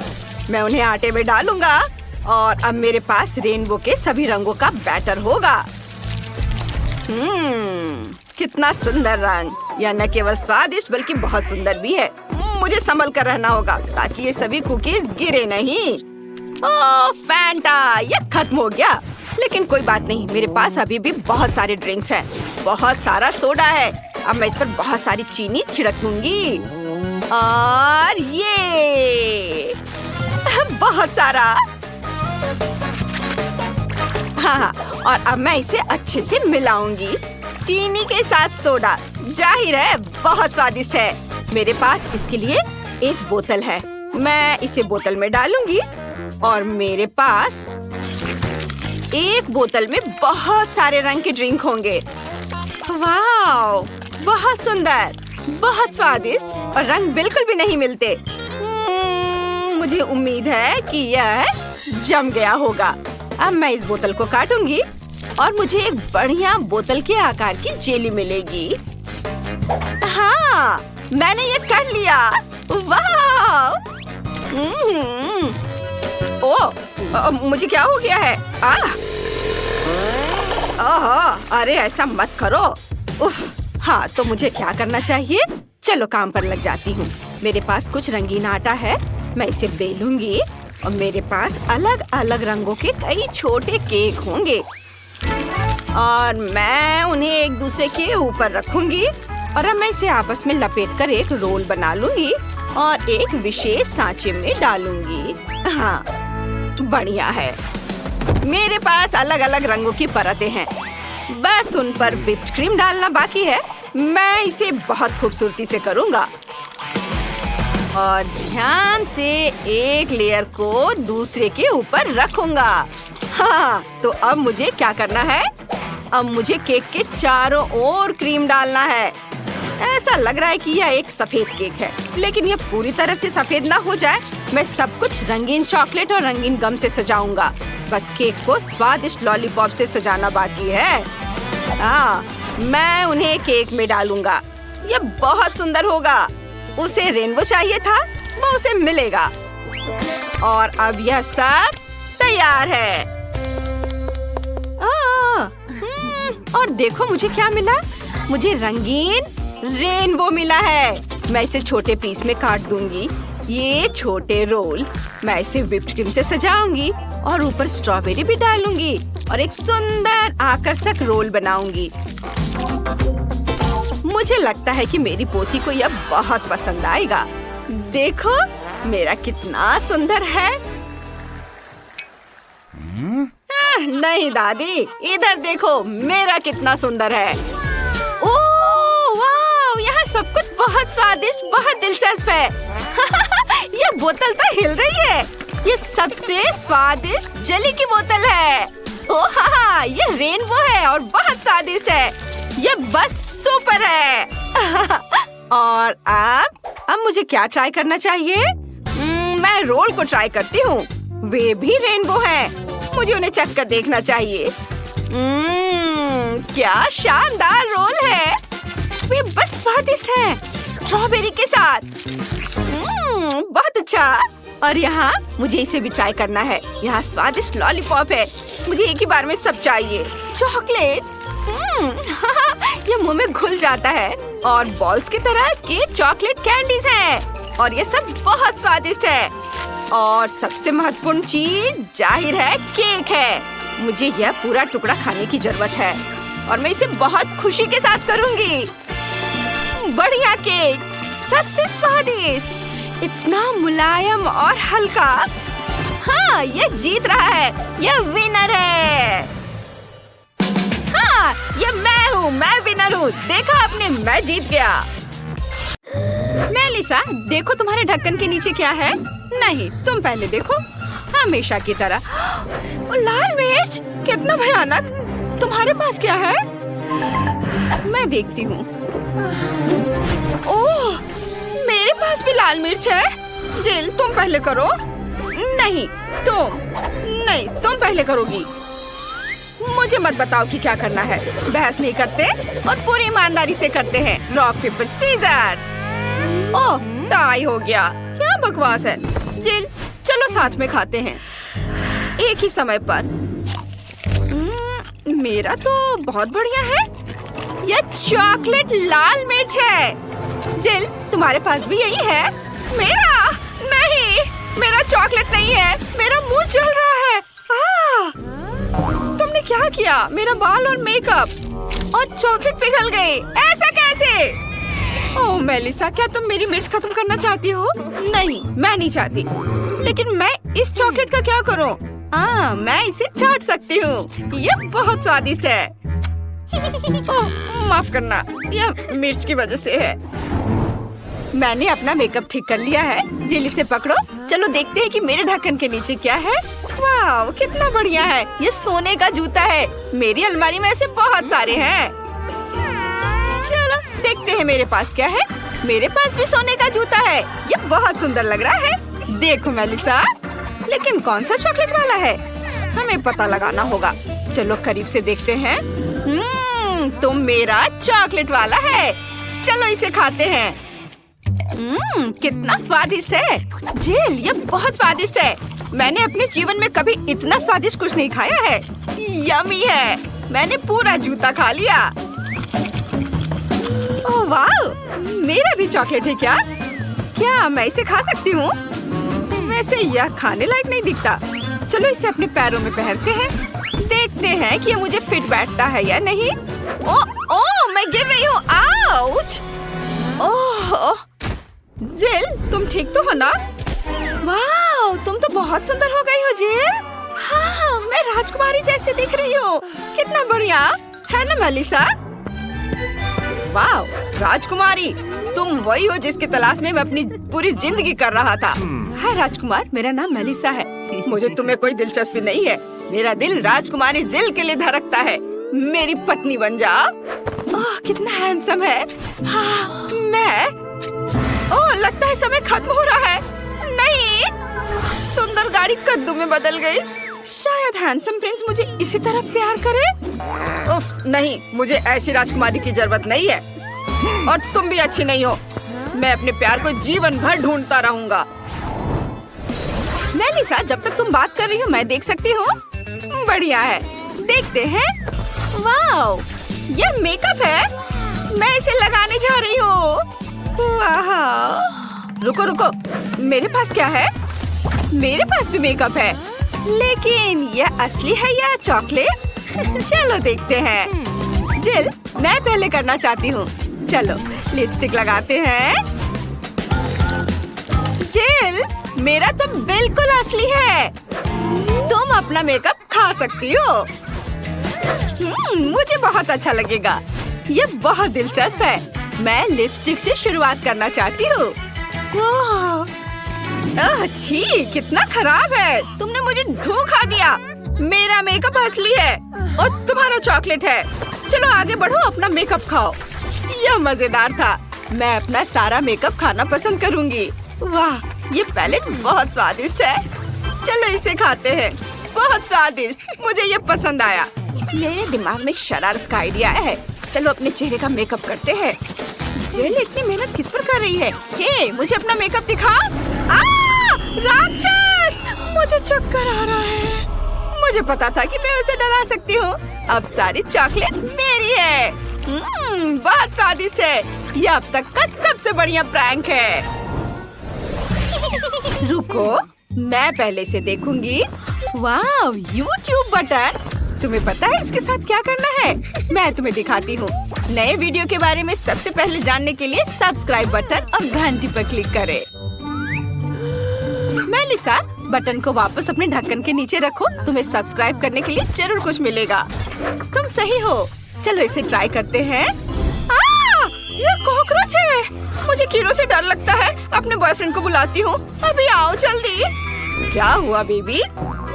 मैं उन्हें आटे में डालूंगा और अब मेरे पास रेनबो के सभी रंगों का बैटर होगा। कितना सुंदर रंग। यह न केवल स्वादिष्ट बल्कि बहुत सुंदर भी है। मुझे संभल कर रहना होगा ताकि ये सभी कुकीज गिरे नहीं। ओह फैंटा, यह खत्म हो गया। लेकिन कोई बात नहीं, मेरे पास अभी भी बहुत सारे ड्रिंक्स हैं। बहुत सारा सोडा है। अब मैं इस पर बहुत सारी चीनी छिड़क दूंगी। और ये बहुत सारा। हाँ, और अब मैं इसे अच्छे से मिलाऊंगी। चीनी के साथ सोडा, जाहिर है बहुत स्वादिष्ट है। मेरे पास इसके लिए एक बोतल है। मैं इसे बोतल में डालूंगी और मेरे पास एक बोतल में बहुत सारे रंग के ड्रिंक होंगे। वाह, बहुत सुंदर, बहुत स्वादिष्ट और रंग बिल्कुल भी नहीं मिलते। मुझे उम्मीद है कि यह जम गया होगा। अब मैं इस बोतल को काटूंगी और मुझे एक बढ़िया बोतल के आकार की जेली मिलेगी। हाँ, मैंने ये कर लिया। वाह! ओह, मुझे क्या हो गया है? ओह, अरे ऐसा मत करो। उफ, हाँ, तो मुझे क्या करना चाहिए? चलो काम पर लग जाती हूँ। मेरे पास कुछ रंगीन आटा है, मैं इसे बेलूंगी और मेरे पास अलग अलग रंगों के कई छोटे केक होंगे और मैं उन्हें एक दूसरे के ऊपर रखूंगी और अब मैं इसे आपस में लपेटकर एक रोल बना लूंगी और एक विशेष सांचे में डालूंगी। हाँ, बढ़िया है। मेरे पास अलग अलग रंगों की परतें हैं, बस उन पर व्हिप्ड क्रीम डालना बाकी है। मैं इसे बहुत खूबसूरती से करूंगा और ध्यान से एक लेयर को दूसरे के ऊपर रखूंगा। हाँ, तो अब मुझे क्या करना है? अब मुझे केक के चारों ओर क्रीम डालना है। ऐसा लग रहा है कि यह एक सफेद केक है, लेकिन यह पूरी तरह से सफेद ना हो जाए। मैं सब कुछ रंगीन चॉकलेट और रंगीन गम से सजाऊंगा। बस केक को स्वादिष्ट लॉलीपॉप से सजाना बाकी है। हाँ, मैं उन्हें केक में डालूंगा। यह बहुत सुंदर होगा। उसे रेनबो चाहिए था, वो उसे मिलेगा। और अब यह सब तैयार है। और देखो मुझे क्या मिला। मुझे रंगीन रेनबो मिला है। मैं इसे छोटे पीस में काट दूंगी। ये छोटे रोल मैं इसे व्हिप्ड क्रीम से सजाऊंगी और ऊपर स्ट्रॉबेरी भी डालूंगी और एक सुंदर आकर्षक रोल बनाऊंगी। मुझे लगता है कि मेरी पोती को यह बहुत पसंद आएगा। देखो मेरा कितना सुंदर है। नहीं दादी, इधर देखो मेरा कितना सुंदर है। ओह वाह, यहाँ सब कुछ बहुत स्वादिष्ट, बहुत दिलचस्प है। ये बोतल तो हिल रही है। ये सबसे स्वादिष्ट जेली की बोतल है। ओह हाँ, ये रेनबो है और बहुत स्वादिष्ट है। ये बस सुपर है। और अब मुझे क्या ट्राई करना चाहिए? मैं रोल को ट्राई करती हूँ। वे भी रेनबो हैं। मुझे उन्हें चख कर देखना चाहिए। क्या शानदार रोल है। वे बस स्वादिष्ट है, स्ट्रॉबेरी के साथ। बहुत अच्छा। और यहाँ मुझे इसे भी ट्राई करना है। यहाँ स्वादिष्ट लॉलीपॉप है। मुझे एक ही बार में सब चाहिए। चॉकलेट, ये मुंह में घुल जाता है। और बॉल्स की तरह के चॉकलेट कैंडीज हैं और ये सब बहुत स्वादिष्ट है। और सबसे महत्वपूर्ण चीज जाहिर है केक है। मुझे यह पूरा टुकड़ा खाने की जरूरत है और मैं इसे बहुत खुशी के साथ करूंगी। बढ़िया केक, सबसे स्वादिष्ट, इतना मुलायम और हल्का। हाँ, ये जीत रहा है। यह विनर है। हाँ, ये मैं हूँ, मैं विनर हूँ। देखा आपने, मैं जीत गया। मेलिसा, देखो तुम्हारे ढक्कन के नीचे क्या है। नहीं, तुम पहले देखो। हमेशा की तरह। ओ, लाल मिर्च, कितना भयानक। तुम्हारे पास क्या है? मैं देखती हूँ। ओह, मेरे पास भी लाल मिर्च है। जिल, तुम पहले करो। नहीं, तुम पहले करोगी। मुझे मत बताओ कि क्या करना है। बहस नहीं करते और पूरी ईमानदारी से करते हैं। Rock paper scissor. Oh, tie हो गया। क्या बकवास है। जिल, चलो साथ में खाते हैं एक ही समय पर। मेरा तो बहुत बढ़िया है। यह चॉकलेट लाल मिर्च है। जिल, तुम्हारे पास भी यही है? मेरा नहीं, मेरा चॉकलेट नहीं है। मेरा मुंह जल रहा है। तुमने क्या किया? मेरा बाल और मेकअप और चॉकलेट पिघल गई। ऐसा कैसे? ओह मेलिसा, क्या तुम मेरी मिर्च खत्म करना चाहती हो? नहीं, मैं नहीं चाहती। लेकिन मैं इस चॉकलेट का क्या करूं? मैं इसे चाट सकती हूँ। यह बहुत स्वादिष्ट है। ओह, माफ करना, यह मिर्च की वजह से है। मैंने अपना मेकअप ठीक कर लिया है। जिल, इसे पकड़ो। चलो देखते हैं कि मेरे ढक्कन के नीचे क्या है। वाह, कितना बढ़िया है। ये सोने का जूता है। मेरी अलमारी में ऐसे बहुत सारे हैं। चलो देखते हैं मेरे पास क्या है। मेरे पास भी सोने का जूता है। ये बहुत सुंदर लग रहा है। देखो मेलिसा, लेकिन कौन सा चॉकलेट वाला है? हमें पता लगाना होगा। चलो करीब से देखते हैं। तुम मेरा चॉकलेट वाला है। चलो इसे खाते हैं। कितना स्वादिष्ट है। जेल, ये बहुत स्वादिष्ट है। मैंने अपने जीवन में कभी इतना स्वादिष्ट कुछ नहीं खाया है। यम्मी है। मैंने पूरा जूता खा लिया। ओह वाह, मेरा भी चॉकलेट है क्या? क्या मैं इसे खा सकती हूँ? वैसे यह खाने लायक नहीं दिखता। चलो इसे अपने पैरों में पहनते हैं। देखते हैं कि ये मुझे फिट बैठता है या नहीं। ओह, मैं गिर रही हूँ। आउच! ओह, जिल, तुम ठीक तो हो ना? वाह, तुम तो बहुत सुंदर हो गई हो जिल। हाँ, मैं राजकुमारी जैसे दिख रही हूँ। कितना बढ़िया है ना मेलिसा? वाह, राजकुमारी, तुम वही हो जिसकी तलाश में मैं अपनी पूरी जिंदगी कर रहा था। हाय राजकुमार, मेरा नाम मेलिसा है। मुझे तुम्हें कोई दिलचस्पी नहीं है। मेरा दिल राजकुमारी जिल के लिए धड़कता है। मेरी पत्नी बन जाओ। ओह, कितना हैंडसम है। हाँ, मैं। ओह, लगता है समय खत्म हो रहा है। नहीं, सुंदर गाड़ी कद्दू में बदल गई। शायद हैंडसम प्रिंस मुझे इसी तरह प्यार करे। उफ, नहीं, मुझे ऐसी राजकुमारी की जरूरत नहीं है। और तुम भी अच्छी नहीं हो। मैं अपने प्यार को जीवन भर ढूंढता रहूंगा। मेलिसा, जब तक तुम बात कर रही हो मैं देख सकती हूँ? बढ़िया है, देखते हैं। वाह, यह मेकअप है। मैं इसे लगाने जा रही हूँ। वाह, रुको रुको, मेरे पास क्या है? मेरे पास भी मेकअप है, लेकिन यह असली है या चॉकलेट? चलो देखते हैं। जिल, मैं पहले करना चाहती हूँ। चलो लिपस्टिक लगाते हैं। जिल, मेरा तो बिल्कुल असली है। तुम अपना मेकअप खा सकती हो। मुझे बहुत अच्छा लगेगा। ये बहुत दिलचस्प है। मैं लिपस्टिक से शुरुआत करना चाहती हूँ। छी, कितना खराब है। तुमने मुझे धोखा दिया। मेरा मेकअप असली है और तुम्हारा चॉकलेट है। चलो आगे बढ़ो, अपना मेकअप खाओ। यह मजेदार था। मैं अपना सारा मेकअप खाना पसंद करूंगी। वाह, ये पैलेट बहुत स्वादिष्ट है। चलो इसे खाते हैं। बहुत स्वादिष्ट, मुझे ये पसंद आया। मेरे दिमाग में एक शरारत का आइडिया है। चलो अपने चेहरे का मेकअप करते हैं। जेल इतनी मेहनत किस पर कर रही है? हे, मुझे अपना मेकअप दिखा। राक्षस! मुझे चक्कर आ रहा है। मुझे पता था कि मैं उसे डरा सकती हूँ। अब सारी चॉकलेट मेरी है। बहुत स्वादिष्ट है। ये अब तक का सबसे बढ़िया प्रैंक है। रुको, मैं पहले से देखूंगी। वाह, YouTube बटन। तुम्हें पता है इसके साथ क्या करना है? मैं तुम्हें दिखाती हूँ। नए वीडियो के बारे में सबसे पहले जानने के लिए सब्सक्राइब बटन और घंटी पर क्लिक करें। मेलिसा, बटन को वापस अपने ढक्कन के नीचे रखो। तुम्हें सब्सक्राइब करने के लिए जरूर कुछ मिलेगा। तुम सही हो। चलो इसे ट्राई करते हैं। ये कॉकरोच है। मुझे कीड़ों से डर लगता है। अपने बॉयफ्रेंड को बुलाती हूँ। अभी आओ जल्दी। क्या हुआ बेबी?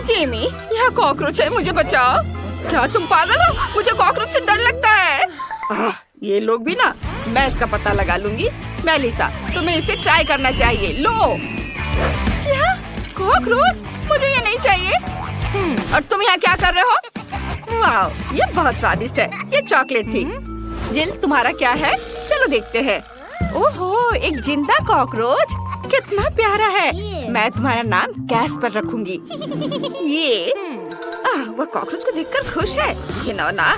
जेमी, यह कॉकरोच है, मुझे बचाओ। क्या तुम पागल हो? मुझे कॉकरोच से डर लगता है। ये लोग भी ना। मैं इसका पता लगा लूंगी। मेलिसा, तुम्हें इसे ट्राई करना चाहिए। लो। क्या? कॉकरोच? मुझे ये नहीं चाहिए। और तुम यहाँ क्या कर रहे हो? वाह, ये बहुत स्वादिष्ट है। ये चॉकलेट थी। जिल, तुम्हारा क्या है? चलो देखते हैं। ओहो, एक जिंदा कॉकरोच। कितना प्यारा है। मैं तुम्हारा नाम कैस्पर रखूंगी। ये वह कॉकरोच को देखकर खुश है। ये ना,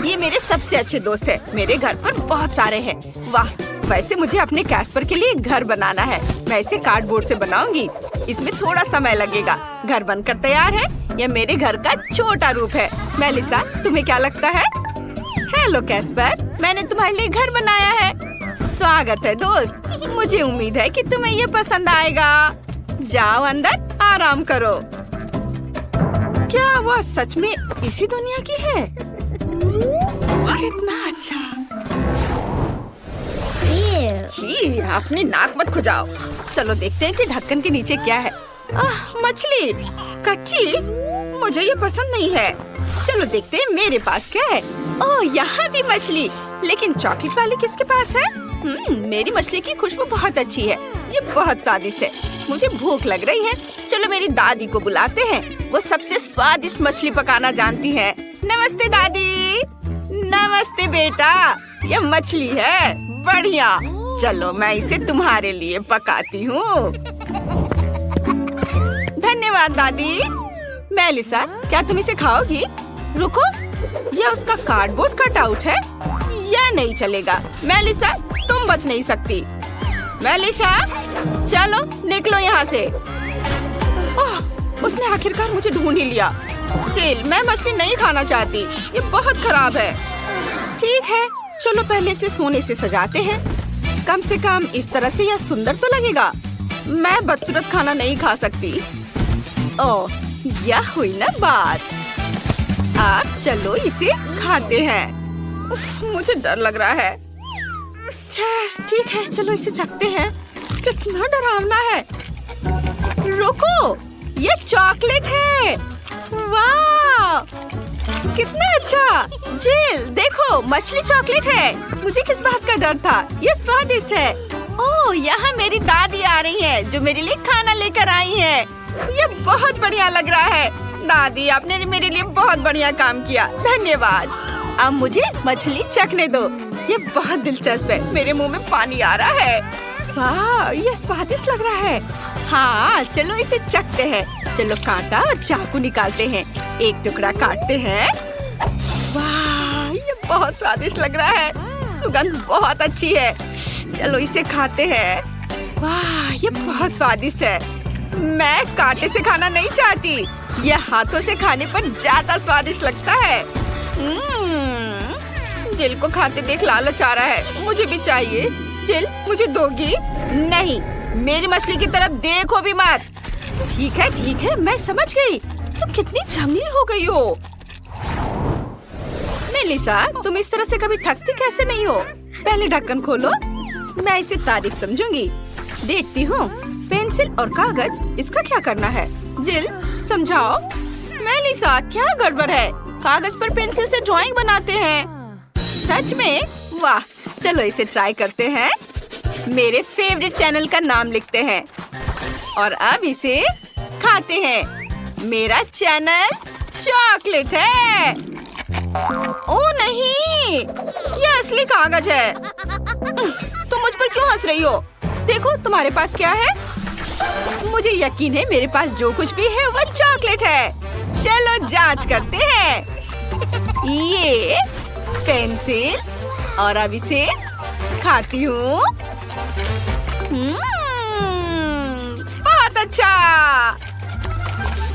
ये मेरे सबसे अच्छे दोस्त है। मेरे घर पर बहुत सारे हैं। वाह, वैसे मुझे अपने कैस्पर के लिए घर बनाना है। मैं इसे कार्डबोर्ड से बनाऊंगी। इसमें थोड़ा समय लगेगा। घर बनकर तैयार है। यह मेरे घर का छोटा रूप है। मेलिसा, तुम्हें क्या लगता है? हेलो कैस्पर, मैंने तुम्हारे लिए घर बनाया है। स्वागत है दोस्त। मुझे उम्मीद है कि तुम्हें ये पसंद आएगा। जाओ अंदर आराम करो। क्या वह सच में इसी दुनिया की है? कितना अच्छा। छी, अपनी नाक मत खुजाओ। चलो देखते हैं कि ढक्कन के नीचे क्या है। मछली कच्ची। मुझे ये पसंद नहीं है। चलो देखते हैं मेरे पास क्या है। ओह, यहाँ भी मछली। लेकिन चॉकलेट वाली किसके पास है? मेरी मछली की खुशबू बहुत अच्छी है। ये बहुत स्वादिष्ट है। मुझे भूख लग रही है। चलो मेरी दादी को बुलाते हैं। वो सबसे स्वादिष्ट मछली पकाना जानती है। नमस्ते दादी। नमस्ते बेटा, ये मछली है, बढ़िया। चलो मैं इसे तुम्हारे लिए पकाती हूँ। धन्यवाद दादी। मेलिसा, क्या तुम इसे खाओगी? रुको, ये उसका कार्डबोर्ड कटआउट है। यह नहीं चलेगा। मेलिसा, तुम बच नहीं सकती। मेलिसा, चलो निकलो यहाँ से। ओह, उसने आखिरकार मुझे ढूंढ ही लिया। जिल, मैं मछली नहीं खाना चाहती, ये बहुत खराब है। ठीक है, चलो पहले इसे सोने से सजाते हैं। कम से कम इस तरह से यह सुंदर तो लगेगा। मैं बदसूरत खाना नहीं खा सकती। ओह, यह हुई ना बात। अब चलो इसे खाते हैं। उफ, मुझे डर लग रहा है। ठीक है, चलो इसे चखते हैं। कितना डरावना है। रुको, ये चॉकलेट है। वाह, कितना अच्छा। जिल, देखो, मछली चॉकलेट है। मुझे किस बात का डर था। ये स्वादिष्ट है। ओह, यहाँ मेरी दादी आ रही है, जो मेरे लिए खाना लेकर आई है। ये बहुत बढ़िया लग रहा है। दादी, आपने मेरे लिए बहुत बढ़िया काम किया, धन्यवाद। अब मुझे मछली चखने दो। ये बहुत दिलचस्प है, मेरे मुंह में पानी आ रहा है। वाह, ये स्वादिष्ट लग रहा है। हाँ, चलो इसे चखते हैं। चलो कांटा और चाकू निकालते हैं। एक टुकड़ा काटते हैं। वाह, ये बहुत स्वादिष्ट लग रहा है। सुगंध बहुत अच्छी है। चलो इसे खाते हैं। वाह, ये बहुत स्वादिष्ट है। मैं कांटे से खाना नहीं चाहती। यह हाथों से खाने पर ज्यादा स्वादिष्ट लगता है। जिल को खाते देख लालच आ रहा है। मुझे भी चाहिए। जिल, मुझे दोगी? नहीं, मेरी मछली की तरफ देखो भी मत। ठीक है, मैं समझ गई। तुम कितनी जंगली हो गई हो। मेलिसा, तुम इस तरह से कभी थकती कैसे नहीं हो? पहले ढक्कन खोलो, मैं इसे तारीफ समझूंगी। देखती हूँ। पेंसिल और कागज, इसका क्या करना है? जिल, समझाओ। मेलिसा, क्या गड़बड़ है? कागज पर पेंसिल से ड्राइंग बनाते हैं। सच में? वाह, चलो इसे ट्राई करते हैं। मेरे फेवरेट चैनल का नाम लिखते हैं और अब इसे खाते हैं। मेरा चैनल चॉकलेट है। ओ नहीं, ये असली कागज है। तुम मुझ पर क्यों हंस रही हो? देखो तुम्हारे पास क्या है। मुझे यकीन है मेरे पास जो कुछ भी है वो चॉकलेट है। चलो जांच करते हैं। ये पेंसिल, और अब इसे खाती हूँ। बहुत अच्छा,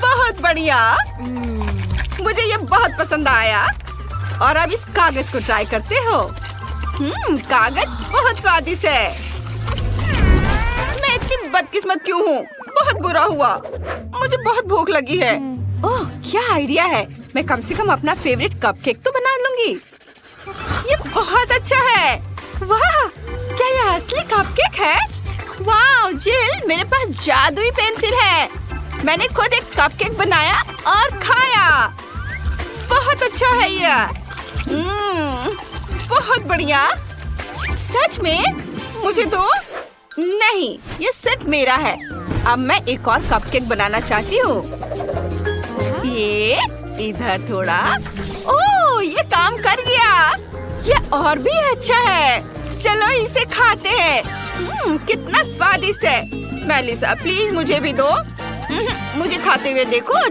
बहुत बढ़िया। मुझे ये बहुत पसंद आया। और अब इस कागज को ट्राई करते हो। कागज बहुत स्वादिष्ट है। मैं इतनी बदकिस्मत क्यों हूँ? बहुत बुरा हुआ। मुझे बहुत भूख लगी है। ओह, क्या आइडिया है। मैं कम से कम अपना फेवरेट कपकेक तो बना लूंगी। ये बहुत अच्छा है। वाह, क्या यह असली कपकेक है? वाह जिल, मेरे पास जादुई पेंसिल है। मैंने खुद एक कपकेक बनाया और खाया। बहुत अच्छा है यह। बहुत बढ़िया। सच में? मुझे दो। नहीं, ये सिर्फ मेरा है। अब मैं एक और कपकेक बनाना चाहती हूँ। ये इधर थोड़ा। ओह, ये काम कर गया। ये और भी अच्छा है। चलो इसे खाते हैं। कितना स्वादिष्ट है। मेलिसा, प्लीज मुझे भी दो। मुझे खाते हुए देखो।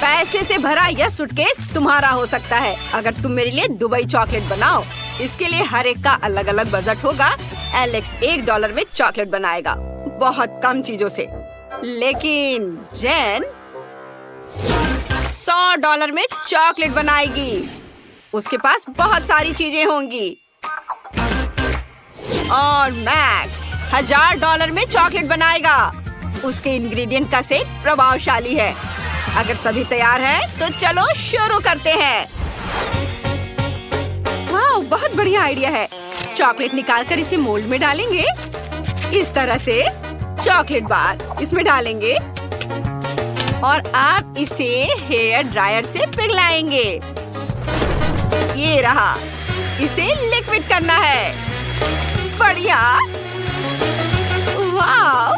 पैसे से भरा यह सूटकेस तुम्हारा हो सकता है अगर तुम मेरे लिए दुबई चॉकलेट बनाओ। इसके लिए हर एक का अलग अलग बजट होगा। एलेक्स $1 में चॉकलेट बनाएगा, बहुत कम चीजों से। लेकिन जेन $100 में चॉकलेट बनाएगी। उसके पास बहुत सारी चीजें होंगी। और मैक्स $1000 में चॉकलेट बनाएगा। उसके इंग्रेडिएंट का सेट प्रभावशाली है। अगर सभी तैयार हैं, तो चलो शुरू करते हैं। वाह, बहुत बढ़िया आइडिया है। चॉकलेट निकालकर इसे मोल्ड में डालेंगे। इस तरह से चॉकलेट बार इसमें डालेंगे और आप इसे हेयर ड्रायर से पिघलाएंगे। ये रहा। इसे लिक्विड करना है। बढ़िया। वाह,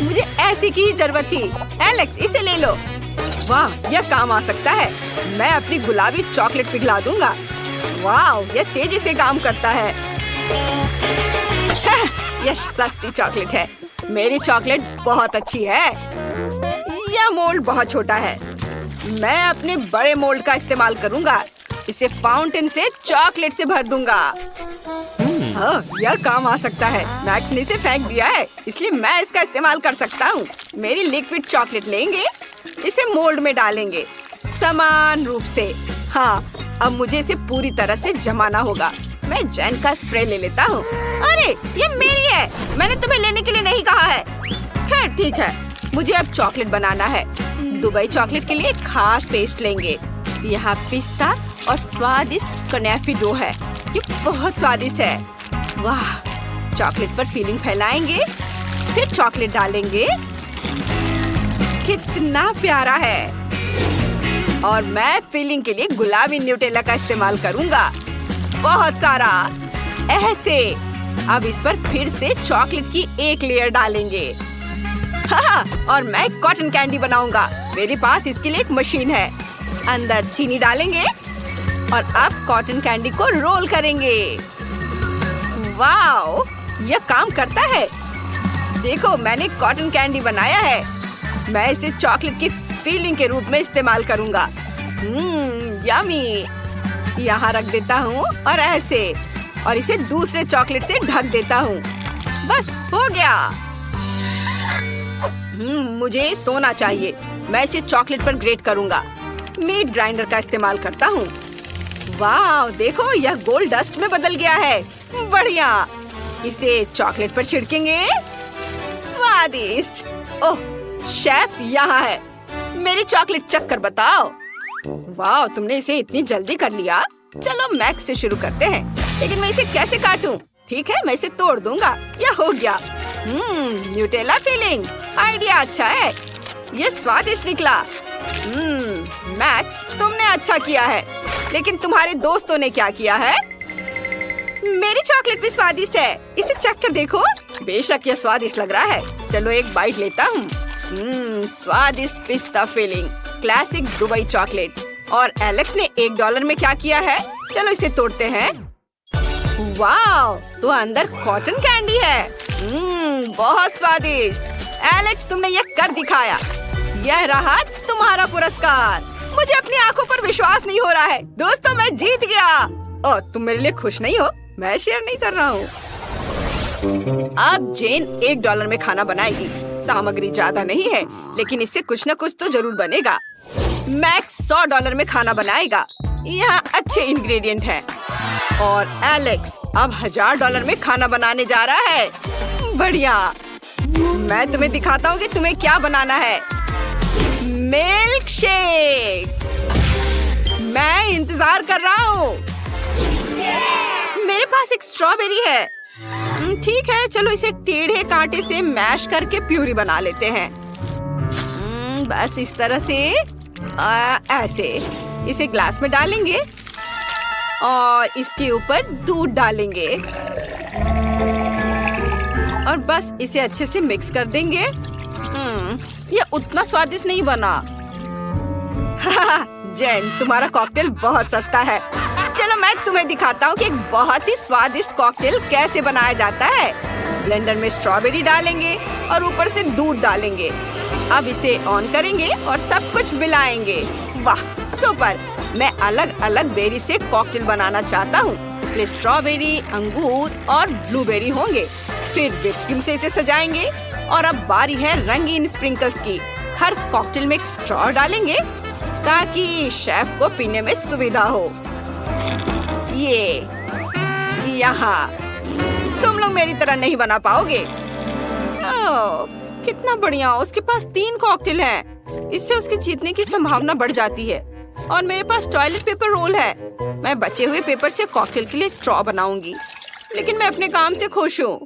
मुझे ऐसी की ही जरूरत थी। एलेक्स, इसे ले लो। वाह, यह काम आ सकता है। मैं अपनी गुलाबी चॉकलेट पिघला दूंगा। वाह, यह तेजी से काम करता है। यह सस्ती चॉकलेट है। मेरी चॉकलेट बहुत अच्छी है। यह मोल्ड बहुत छोटा है। मैं अपने बड़े मोल्ड का इस्तेमाल करूंगा। इसे फाउंटेन से चॉकलेट से भर दूंगा। हाँ, यह काम आ सकता है। मैक्स ने इसे फेंक दिया है, इसलिए मैं इसका इस्तेमाल कर सकता हूँ। मेरी लिक्विड चॉकलेट लेंगे, इसे मोल्ड में डालेंगे समान रूप से। हाँ, अब मुझे इसे पूरी तरह से जमाना होगा। मैं जैन का स्प्रे ले लेता हूँ। अरे, ये मेरी है। मैंने तुम्हें लेने के लिए नहीं कहा है। खैर ठीक है, मुझे अब चॉकलेट बनाना है। दुबई चॉकलेट के लिए खास पेस्ट लेंगे। यहाँ पिस्ता और स्वादिष्ट कनेफी डो है। ये बहुत स्वादिष्ट है। वाह, चॉकलेट पर फिलिंग फैलाएंगे, फिर चॉकलेट डालेंगे। कितना प्यारा है। और मैं फिलिंग के लिए गुलाबी न्यूटेला का इस्तेमाल करूंगा, बहुत सारा, ऐसे। अब इस पर फिर से चॉकलेट की एक लेयर डालेंगे। हाँ, और मैं कॉटन कैंडी बनाऊंगा। मेरे पास इसके लिए एक मशीन है। अंदर चीनी डालेंगे और अब कॉटन कैंडी को रोल करेंगे। वाओ, यह काम करता है। देखो, मैंने कॉटन कैंडी बनाया है। मैं इसे चॉकलेट की फिलिंग के रूप में इस्तेमाल करूंगा। यमी। यहाँ रख देता हूँ और ऐसे, और इसे दूसरे चॉकलेट से ढक देता हूँ। बस हो गया। मुझे सोना चाहिए। मैं इसे चॉकलेट पर ग्रेट करूंगा। मीट ग्राइंडर का इस्तेमाल करता हूँ। वाह, देखो, यह गोल्ड डस्ट में बदल गया है। बढ़िया। इसे चॉकलेट पर छिड़केंगे। स्वादिष्ट। ओह, शेफ यहाँ है। मेरी चॉकलेट चख कर बताओ। वाह, तुमने इसे इतनी जल्दी कर लिया। चलो मैक्स से शुरू करते हैं। लेकिन मैं इसे कैसे काटूं? ठीक है, मैं इसे तोड़ दूंगा। यह हो गया। Nutella filling. आइडिया अच्छा है। ये स्वादिष्ट निकला। मैक्स, तुमने अच्छा किया है। लेकिन तुम्हारे दोस्तों ने क्या किया है? मेरी चॉकलेट भी स्वादिष्ट है। इसे चख कर देखो। बेशक यह स्वादिष्ट लग रहा है। चलो एक बाइट लेता हूँ। स्वादिष्ट पिस्ता फिलिंग, क्लासिक दुबई चॉकलेट। और एलेक्स ने $1 में क्या किया है? चलो इसे तोड़ते हैं। वाह, तो अंदर कॉटन कैंडी है। बहुत स्वादिष्ट। एलेक्स, तुमने ये कर दिखाया। यह रहा तुम्हारा पुरस्कार। मुझे अपनी आंखों पर विश्वास नहीं हो रहा है। दोस्तों, मैं जीत गया। ओह, तुम मेरे लिए खुश नहीं हो? मैं शेयर नहीं कर रहा हूँ। अब जेन $1 में खाना बनाएगी। सामग्री ज्यादा नहीं है, लेकिन इससे कुछ न कुछ तो जरूर बनेगा। मैक्स $100 में खाना बनाएगा। यहाँ अच्छे इंग्रेडिएंट हैं। और एलेक्स अब $1000 में खाना बनाने जा रहा है। बढ़िया। मैं तुम्हें दिखाता हूँ कि तुम्हें क्या बनाना है। Milk shake. मैं इंतजार कर रहा हूँ। मेरे पास एक स्ट्रॉबेरी है। ठीक है, चलो इसे टेढ़े कांटे से मैश करके प्यूरी बना लेते हैं। बस इस तरह से, ऐसे। इसे ग्लास में डालेंगे और इसके ऊपर दूध डालेंगे और बस इसे अच्छे से मिक्स कर देंगे। ये उतना स्वादिष्ट नहीं बना। जेन, तुम्हारा कॉकटेल बहुत सस्ता है। चलो मैं तुम्हें दिखाता हूँ कि एक बहुत ही स्वादिष्ट कॉकटेल कैसे बनाया जाता है। ब्लेंडर में स्ट्रॉबेरी डालेंगे और ऊपर से दूध डालेंगे। अब इसे ऑन करेंगे और सब कुछ मिलाएंगे। वाह, सुपर। मैं अलग अलग बेरी से कॉकटेल बनाना चाहता हूँ, इसलिए स्ट्रॉबेरी, अंगूर और ब्लूबेरी होंगे। फिर व्हिप क्रीम से इसे सजाएंगे। और अब बारी है रंगीन स्प्रिंकल्स की। हर कॉकटेल में एक स्ट्रॉ डालेंगे ताकि शेफ को पीने में सुविधा हो। ये यहाँ तुम लोग मेरी तरह नहीं बना पाओगे। ओह, कितना बढ़िया। उसके पास 3 कॉकटेल हैं। इससे उसके जीतने की संभावना बढ़ जाती है। और मेरे पास टॉयलेट पेपर रोल है। मैं बचे हुए पेपर से कॉकटेल के लिए स्ट्रॉ बनाऊंगी। लेकिन मैं अपने काम से खुश हूँ।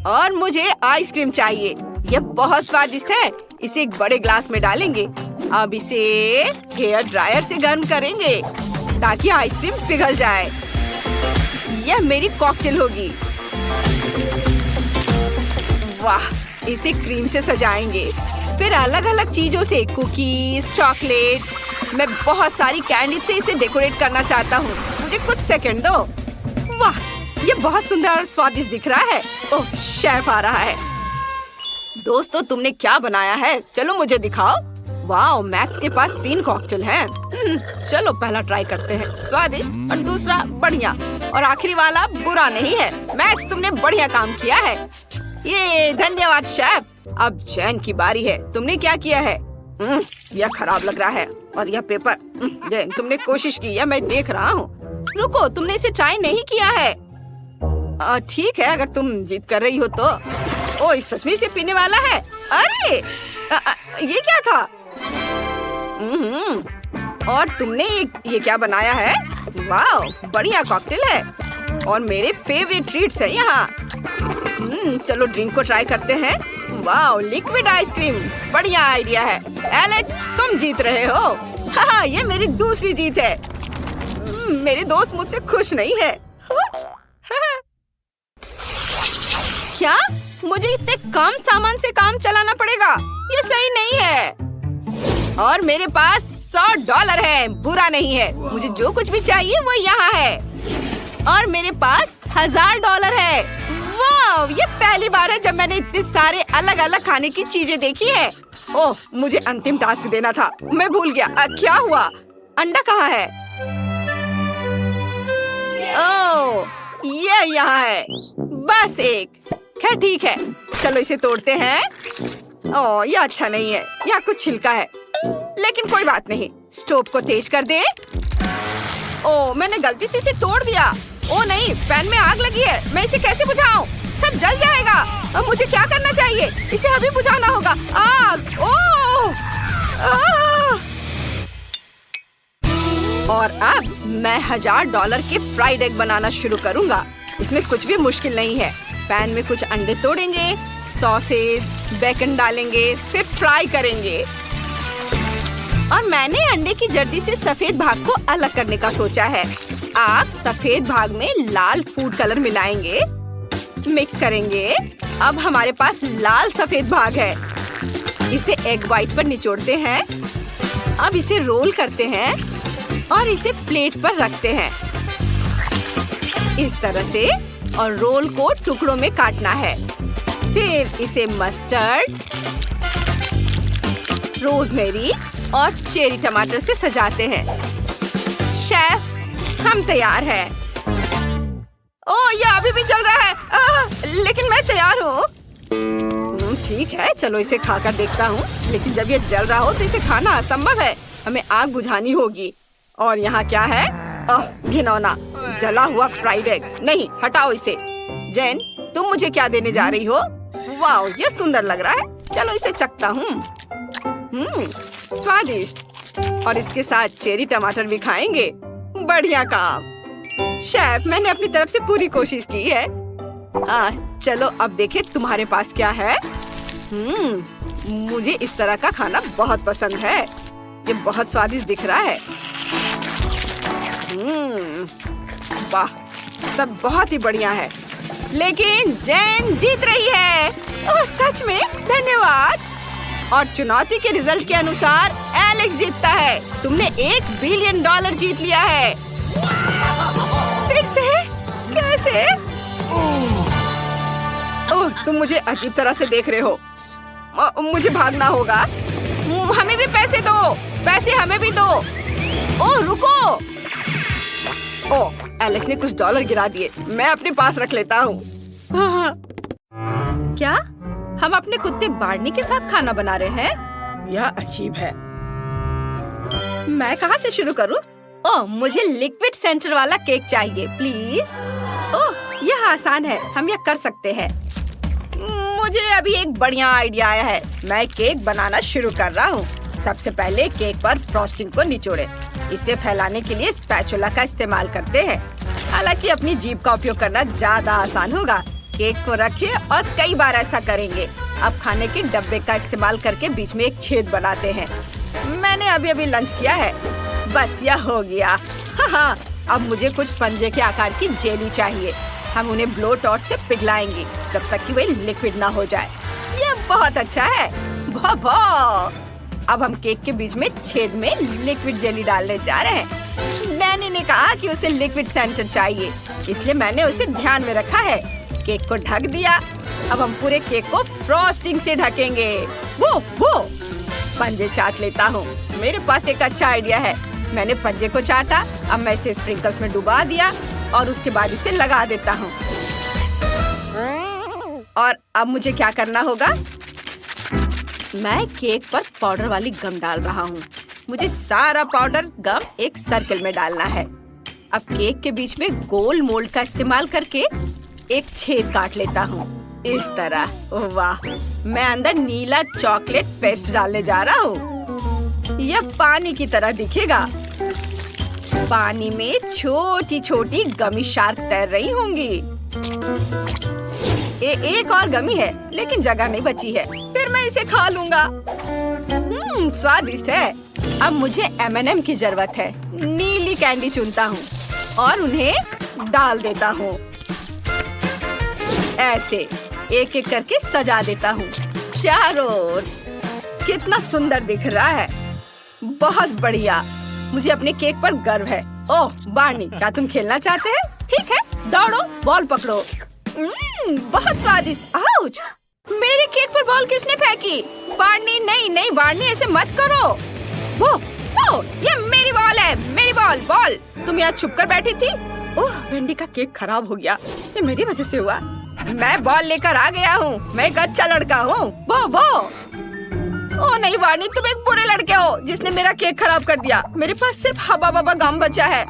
और मुझे आइसक्रीम चाहिए। यह बहुत स्वादिष्ट है। इसे एक बड़े ग्लास में डालेंगे। अब इसे हेयर ड्रायर से गर्म करेंगे ताकि आइसक्रीम पिघल जाए। यह मेरी कॉकटेल होगी। वाह, इसे क्रीम से सजाएंगे। फिर अलग अलग चीजों से कुकीज, चॉकलेट, मैं बहुत सारी कैंडी से इसे डेकोरेट करना चाहता हूँ। मुझे कुछ सेकंड दो। वाह, ये बहुत सुंदर और स्वादिष्ट दिख रहा है। ओह, शेफ आ रहा है। दोस्तों, तुमने क्या बनाया है? चलो मुझे दिखाओ। वाह, मैक के पास 3 कॉकटेल हैं। चलो पहला ट्राई करते हैं। स्वादिष्ट और दूसरा बढ़िया और आखिरी वाला बुरा नहीं है। मैक्स, तुमने बढ़िया काम किया है। ये धन्यवाद शेफ। अब जैन की बारी है। तुमने क्या किया है? यह खराब लग रहा है। और यह पेपर। जैन, तुमने कोशिश की है, मैं देख रहा हूँ। रुको, तुमने इसे ट्राई नहीं किया है। ठीक है, अगर तुम जिद कर रही हो तो। ओ, इस सच में इसे पीने वाला है। अरे ये क्या था? और तुमने ये क्या बनाया है? वाह, बढ़िया कॉकटेल है और मेरे फेवरेट ट्रीट्स है यहाँ। चलो ड्रिंक को ट्राई करते हैं। वाह, लिक्विड आइसक्रीम, बढ़िया आइडिया है। एलेक्स, तुम जीत रहे हो। हाँ, ये मेरी दूसरी जीत है। मेरे दोस्त मुझसे खुश नहीं है। क्या? मुझे इतने कम सामान से काम चलाना पड़ेगा? ये सही नहीं है। और मेरे पास $100 है। बुरा नहीं है। मुझे जो कुछ भी चाहिए वो यहाँ है। और मेरे पास $1000 है। वाह, ये पहली बार है जब मैंने इतने सारे अलग अलग खाने की चीजें देखी है। ओह, मुझे अंतिम टास्क देना था, मैं भूल गया। क्या हुआ? अंडा कहाँ है? ओह, ये यहाँ है। बस एक। खैर ठीक है, चलो इसे तोड़ते हैं। ओह, ये अच्छा नहीं है। यहाँ कुछ छिलका है, लेकिन कोई बात नहीं। स्टोव को तेज कर दे। ओह, मैंने गलती से इसे तोड़ दिया। ओह नहीं, पैन में आग लगी है। मैं इसे कैसे बुझाऊं? सब जल जाएगा। अब मुझे क्या करना चाहिए? इसे अभी बुझाना होगा। आग! ओह! और अब मैं $1000 के फ्राइड एग बनाना शुरू करूंगा। इसमें कुछ भी मुश्किल नहीं है। पैन में कुछ अंडे तोड़ेंगे, सॉसेस, बेकन डालेंगे, फिर फ्राई करेंगे। और मैंने अंडे की जर्दी से सफेद भाग को अलग करने का सोचा है। आप सफेद भाग में लाल फूड कलर मिलाएंगे, मिक्स करेंगे। अब हमारे पास लाल सफेद भाग है। इसे एग व्हाइट पर निचोड़ते हैं। अब इसे रोल करते हैं और इसे प्लेट पर रखते हैं इस तरह से। और रोल को टुकड़ों में काटना है। फिर इसे मस्टर्ड, रोजमेरी और चेरी टमाटर से सजाते हैं। शेफ, हम तैयार हैं। ओह, ये अभी भी जल रहा है। लेकिन मैं तैयार हूँ। ठीक है, चलो इसे खाकर देखता हूँ। लेकिन जब ये जल रहा हो तो इसे खाना असंभव है। हमें आग बुझानी होगी। और यहाँ क्या है? घिनौना जला हुआ फ्राइड एग। नहीं, हटाओ इसे। जैन, तुम मुझे क्या देने जा रही हो? वाह, ये सुंदर लग रहा है। चलो इसे चखता हूँ। स्वादिष्ट। और इसके साथ चेरी टमाटर भी खाएंगे। बढ़िया काम शेफ, मैंने अपनी तरफ से पूरी कोशिश की है। चलो अब देखें तुम्हारे पास क्या है। मुझे इस तरह का खाना बहुत पसंद है। ये बहुत स्वादिष्ट दिख रहा है। वाह, सब बहुत ही बढ़िया है। लेकिन जैन जीत रही है। ओह, सच में? धन्यवाद। और चुनौती के रिजल्ट के अनुसार एलेक्स जीतता है। तुमने $1 बिलियन जीत लिया है। फिर से? कैसे? ओह, तुम मुझे अजीब तरह से देख रहे हो। मुझे भागना होगा। हमें भी पैसे दो। पैसे हमें भी दो। ओह, रुको। ओह, एलेक्स ने कुछ डॉलर गिरा दिए। मैं अपने पास रख लेता हूँ। क्या? हम अपने कुत्ते बार्नी के साथ खाना बना रहे हैं? यह अजीब है। मैं कहाँ से शुरू करूँ? ओह, मुझे लिक्विड सेंटर वाला केक चाहिए, प्लीज। ओह, यह आसान है। हम यह कर सकते हैं। मुझे अभी एक बढ़िया आइडिया आया है। मैं केक बनाना शुरू कर रहा हूँ। सबसे पहले केक पर फ्रॉस्टिंग को निचोड़े। इसे फैलाने के लिए स्पैचुला का इस्तेमाल करते हैं। हालांकि अपनी जीभ का उपयोग करना ज्यादा आसान होगा। केक को रखें और कई बार ऐसा करेंगे। अब खाने के डब्बे का इस्तेमाल करके बीच में एक छेद बनाते हैं। मैंने अभी लंच किया है। बस यह हो गया। हाँ, अब मुझे कुछ पंजे के आकार की जेली चाहिए। हम उन्हें ब्लो टॉर्च से पिघलाएंगे जब तक कि वे लिक्विड ना हो जाए। यह बहुत अच्छा है। वाह वाह! अब हम केक के बीच में छेद में लिक्विड जेली डालने जा रहे हैं। डैनी ने कहा कि उसे लिक्विड सेंटर चाहिए, इसलिए मैंने उसे ध्यान में रखा है। केक को ढक दिया। अब हम पूरे केक को फ्रॉस्टिंग से ढकेंगे। वो पंजे चाट लेता हूँ। मेरे पास एक अच्छा आइडिया है। मैंने पंजे को चाटा। अब मैं इसे स्प्रिंकल्स में डुबा दिया और उसके बाद इसे लगा देता हूँ। और अब मुझे क्या करना होगा? मैं केक पर पाउडर वाली गम डाल रहा हूँ। मुझे सारा पाउडर गम एक सर्कल में डालना है। अब केक के बीच में गोल मोल्ड का इस्तेमाल करके एक छेद काट लेता हूँ, इस तरह। वाह! मैं अंदर नीला चॉकलेट पेस्ट डालने जा रहा हूँ। यह पानी की तरह दिखेगा। पानी में छोटी छोटी गमी शार्क तैर रही होंगी। एक और गमी है, लेकिन जगह नहीं बची है। फिर मैं इसे खा लूंगा। स्वादिष्ट है। अब मुझे M&M की जरूरत है। नीली कैंडी चुनता हूँ और उन्हें डाल देता हूँ। ऐसे एक एक करके सजा देता हूँ चारों ओर। कितना सुंदर दिख रहा है। बहुत बढ़िया। मुझे अपने केक पर गर्व है। ओह बार्नी, क्या तुम खेलना चाहते हैं? ठीक है, दौड़ो, बॉल पकड़ो। बहुत स्वादिष्ट। आउच! मेरे केक पर बॉल किसने फेंकी? बार्नी, नहीं बार्नी, ऐसे मत करो। वो, ये मेरी बॉल है, मेरी बॉल। तुम यहाँ छुप कर बैठी थी। ओह, वेंडी का केक खराब हो गया। ये मेरी वजह से हुआ। मैं बॉल लेकर आ गया हूँ। मैं एक अच्छा लड़का हूँ। वो। ओह नहीं बार्नी, तुम एक बुरे लड़के हो जिसने मेरा केक खराब कर दिया। मेरे पास सिर्फ हवा बाबा गम बचा है।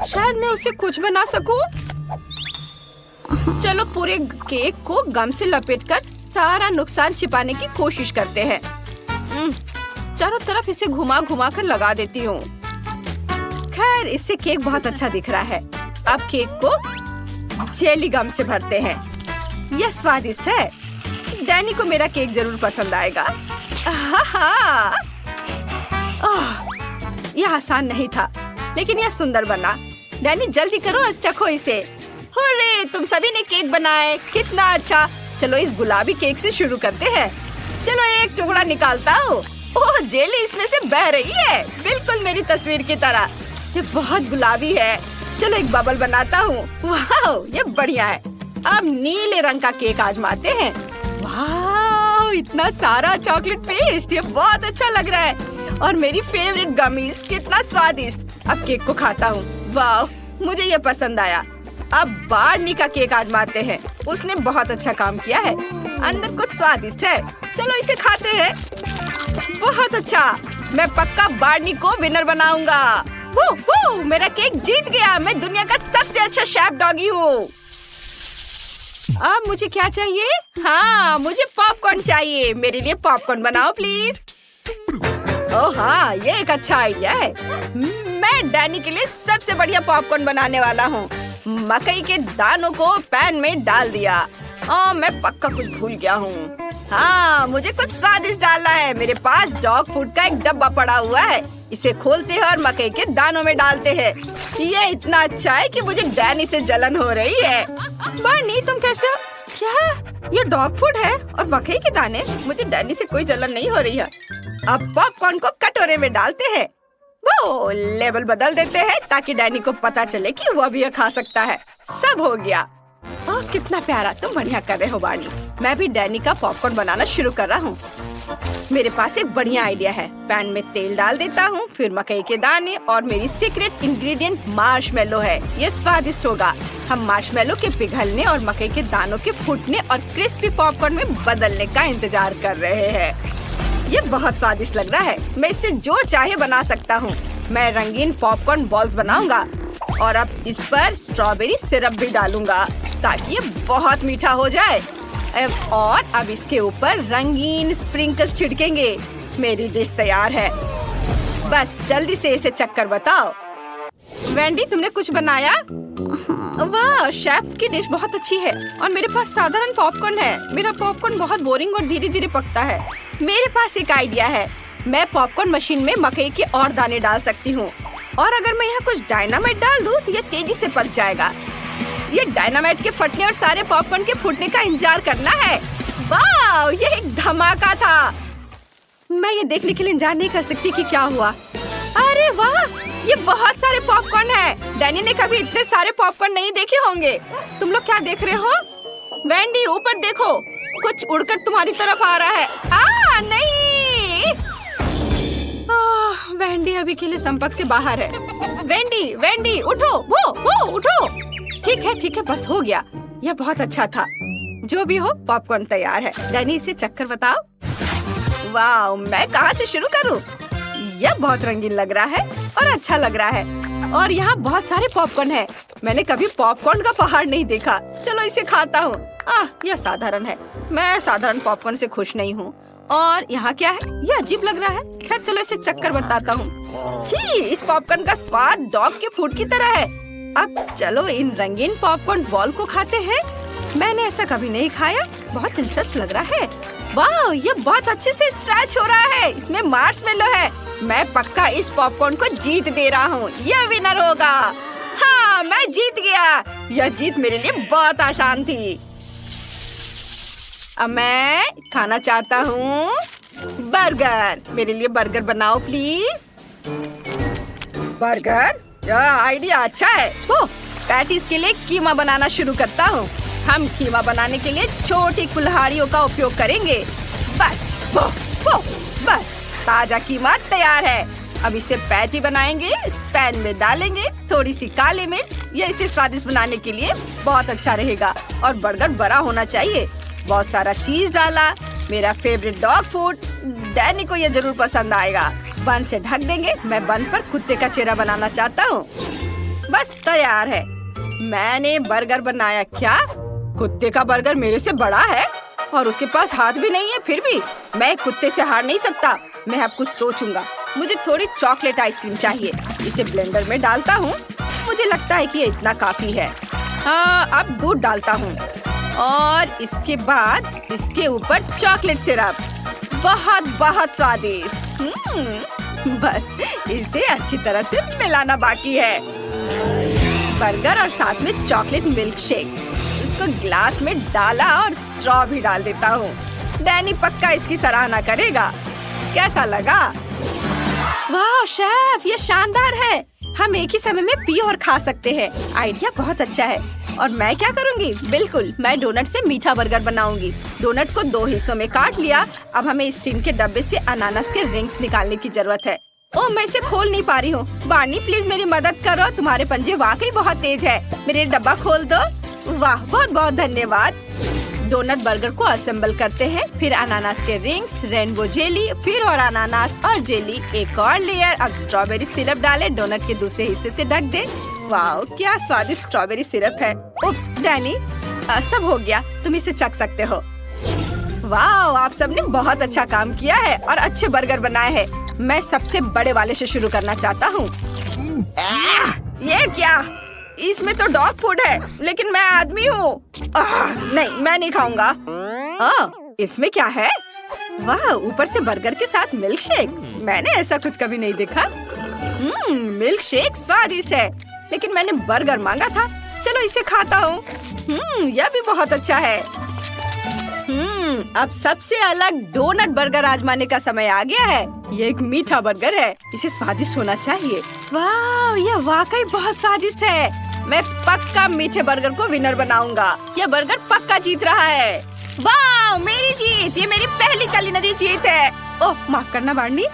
शायद मैं उसे कुछ बना सकूं। चलो पूरे केक को गम से लपेटकर सारा नुकसान छिपाने की कोशिश करते हैं। चारों तरफ इसे घुमा घुमा कर लगा देती हूँ। खैर, इससे केक बहुत अच्छा दिख रहा है। अब केक को जेली गम से भरते हैं। यह स्वादिष्ट है। डैनी को मेरा केक जरूर पसंद आएगा। यह आसान नहीं था, लेकिन यह सुंदर बना। डैनी जल्दी करो और चखो इसे। हुर्रे, तुम सभी ने केक बनाए, कितना अच्छा। चलो इस गुलाबी केक से शुरू करते हैं। चलो एक टुकड़ा निकालता हूँ। ओह, जेली इसमें से बह रही है, बिल्कुल मेरी तस्वीर की तरह। ये बहुत गुलाबी है। चलो एक बबल बनाता हूँ। वाह, ये बढ़िया है। अब नीले रंग का केक आजमाते हैं। वाह, इतना सारा चॉकलेट पेस्ट, ये बहुत अच्छा लग रहा है। और मेरी फेवरेट गमीज, कितना स्वादिष्ट। अब केक को खाता हूँ। वाह, मुझे ये पसंद आया। अब बार्नी का केक आजमाते हैं। उसने बहुत अच्छा काम किया है। अंदर कुछ स्वादिष्ट है। चलो इसे खाते हैं। बहुत अच्छा। मैं पक्का बार्नी को विनर बनाऊंगा। मेरा केक जीत गया। मैं दुनिया का सबसे अच्छा शेफ डॉगी हूँ। अब मुझे क्या चाहिए? हाँ, मुझे पॉपकॉर्न चाहिए। मेरे लिए पॉपकॉर्न बनाओ प्लीज। ओह हाँ, ये एक अच्छा आइडिया है। मैं डैनी के लिए सबसे बढ़िया पॉपकॉर्न बनाने वाला हूँ। मकई के दानों को पैन में डाल दिया। मैं पक्का कुछ भूल गया हूँ। हाँ, मुझे कुछ स्वादिष्ट डालना है। मेरे पास डॉग फूड का एक डब्बा पड़ा हुआ है। इसे खोलते हैं और मकई के दानों में डालते हैं। ये इतना अच्छा है कि मुझे डैनी से जलन हो रही है। बार्नी, तुम कैसे? क्या ये डॉग फूड है और मकई के दाने? मुझे डैनी से कोई जलन नहीं हो रही है। अब पॉपकॉर्न को कटोरे में डालते हैं। वो लेवल बदल देते हैं ताकि डैनी को पता चले कि वह भी खा सकता है। सब हो गया। ओह, कितना प्यारा। तुम बढ़िया कर रहे हो बार्नी। मैं भी डैनी का पॉपकॉर्न बनाना शुरू कर रहा हूँ। मेरे पास एक बढ़िया आइडिया है। पैन में तेल डाल देता हूँ, फिर मकई के दाने और मेरी सीक्रेट इंग्रेडिएंट मार्शमेलो है। ये स्वादिष्ट होगा। हम मार्शमेलो के पिघलने और मकई के दानों के फूटने और क्रिस्पी पॉपकॉर्न में बदलने का इंतजार कर रहे हैं। ये बहुत स्वादिष्ट लग रहा है। मैं इससे जो चाहे बना सकता हूँ। मैं रंगीन पॉपकॉर्न बॉल्स बनाऊंगा और अब इस पर स्ट्रॉबेरी सिरप भी डालूंगा ताकि ये बहुत मीठा हो जाए। और अब इसके ऊपर रंगीन स्प्रिंकल छिड़केंगे। मेरी डिश तैयार है। बस जल्दी से इसे चक्कर बताओ। वेंडी, तुमने कुछ बनाया? वाह, शेफ की डिश बहुत अच्छी है। और मेरे पास साधारण पॉपकॉर्न है। मेरा पॉपकॉर्न बहुत बोरिंग और धीरे धीरे पकता है। मेरे पास एक आइडिया है। मैं पॉपकॉर्न मशीन में मकई के और दाने डाल सकती हूँ। और अगर मैं यहाँ कुछ डायनामाइट डाल दूँ तो ये तेजी से पक जाएगा। ये डायनामाइट के फटने और सारे पॉपकॉर्न के फूटने का इंतजार करना है। वाह, ये एक धमाका था। मैं ये देखने के लिए इंतजार नहीं कर सकती कि क्या हुआ। अरे वाह, ये बहुत सारे पॉपकॉर्न है। डैनी ने कभी इतने सारे पॉपकॉर्न नहीं देखे होंगे। तुम लोग क्या देख रहे हो? वेंडी ऊपर देखो, कुछ उड़कर तुम्हारी तरफ आ रहा है। नहीं, वेंडी अभी के लिए संपर्क से बाहर है। वेंडी उठो, वो उठो। ठीक है, बस हो गया। यह बहुत अच्छा था। जो भी हो, पॉपकॉर्न तैयार है। डैनी इसे चक्कर बताओ। वाह, मैं कहाँ से शुरू करूँ? यह बहुत रंगीन लग रहा है और अच्छा लग रहा है। और यहाँ बहुत सारे पॉपकॉर्न है। मैंने कभी पॉपकॉर्न का पहाड़ नहीं देखा। चलो इसे खाता हूँ। यह साधारण है। मैं साधारण पॉपकॉर्न से खुश नहीं हूँ। और यहाँ क्या है? यह अजीब लग रहा है। खैर चलो इसे चक्कर बताता हूँ। छी, इस पॉपकॉर्न का स्वाद डॉग के फूड की तरह है। अब चलो इन रंगीन पॉपकॉर्न बॉल को खाते हैं। मैंने ऐसा कभी नहीं खाया। बहुत दिलचस्प लग रहा है। वाह, ये बहुत अच्छे से स्ट्रेच हो रहा है। इसमें मार्शमेलो है। मैं पक्का इस पॉपकॉर्न को जीत दे रहा हूँ। यह विनर होगा। हाँ, मैं जीत गया। यह जीत मेरे लिए बहुत आसान थी। अब मैं खाना चाहता हूँ बर्गर। मेरे लिए बर्गर बनाओ प्लीज। बर्गर? यह आइडिया अच्छा है। पैटीज के लिए कीमा बनाना शुरू करता हूँ। हम कीमा बनाने के लिए छोटी कुल्हाड़ियों का उपयोग करेंगे। बस ताजा कीमा तैयार है। अब इसे पैटी बनाएंगे। इस पैन में डालेंगे थोड़ी सी काली मिर्च। यह इसे स्वादिष्ट बनाने के लिए बहुत अच्छा रहेगा। और बर्गर बड़ा होना चाहिए। बहुत सारा चीज डाला। मेरा फेवरेट डॉग फूड। डैनी को यह जरूर पसंद आएगा। बन से ढक देंगे। मैं बन पर कुत्ते का चेहरा बनाना चाहता हूँ। बस तैयार है। मैंने बर्गर बनाया। क्या कुत्ते का बर्गर मेरे से बड़ा है? और उसके पास हाथ भी नहीं है। फिर भी मैं कुत्ते से हार नहीं सकता। मैं अब कुछ सोचूंगा। मुझे थोड़ी चॉकलेट आइसक्रीम चाहिए। इसे ब्लेंडर में डालता हूँ। मुझे लगता है कि ये इतना काफी है। अब दूध डालता हूँ और इसके बाद इसके ऊपर चॉकलेट सिरप। बहुत स्वादिष्ट। बस इसे अच्छी तरह से मिलाना बाकी है। बर्गर और साथ में चॉकलेट मिल्क शेक। इसको ग्लास में डाला और स्ट्रॉ भी डाल देता हूँ। डैनी पक्का इसकी सराहना करेगा। कैसा लगा? वाह शेफ, ये शानदार है। हम एक ही समय में पी और खा सकते हैं। आइडिया बहुत अच्छा है। और मैं क्या करूँगी? बिल्कुल, मैं डोनट से मीठा बर्गर बनाऊंगी। डोनट को 2 हिस्सों में काट लिया। अब हमें इस टिन के डब्बे से अनानास के रिंग्स निकालने की जरूरत है। मैं इसे खोल नहीं पा रही हूँ। बार्नी प्लीज मेरी मदद करो। तुम्हारे पंजे वाकई बहुत तेज है। मेरे डब्बा खोल दो। वाह, बहुत धन्यवाद। डोनट बर्गर को असेंबल करते हैं। फिर अनानास के रिंग्स, रेनबो जेली, फिर और अनानास और जेली, एक और लेयर। अब स्ट्रॉबेरी सिरप डालें। डोनट के दूसरे हिस्से से ढक दें। वाह, क्या स्वादिष्ट स्ट्रॉबेरी सिरप है। उप्स, डैनी, सब हो गया। तुम इसे चख सकते हो। वाह, आप सबने बहुत अच्छा काम किया है और अच्छे बर्गर बनाए हैं। मैं सबसे बड़े वाले से शुरू करना चाहता हूँ। ये क्या? इसमें तो डॉग फूड है, लेकिन मैं आदमी हूँ। नहीं, मैं नहीं खाऊंगा। इसमें क्या है? वाह, ऊपर से बर्गर के साथ मिल्क शेक। मैंने ऐसा कुछ कभी नहीं देखा। मिल्क शेक स्वादिष्ट है, लेकिन मैंने बर्गर मांगा था। चलो इसे खाता हूँ। यह भी बहुत अच्छा है। अब सबसे अलग डोनट बर्गर आजमाने का समय आ गया है। ये एक मीठा बर्गर है। इसे स्वादिष्ट होना चाहिए। वाह, यह वाकई बहुत स्वादिष्ट है। मैं पक्का मीठे बर्गर को विनर बनाऊंगा। यह बर्गर पक्का जीत रहा है। वाह, मेरी जीत। ये मेरी पहली कुलिनरी जीत है। ओह, माफ करना बार्नी।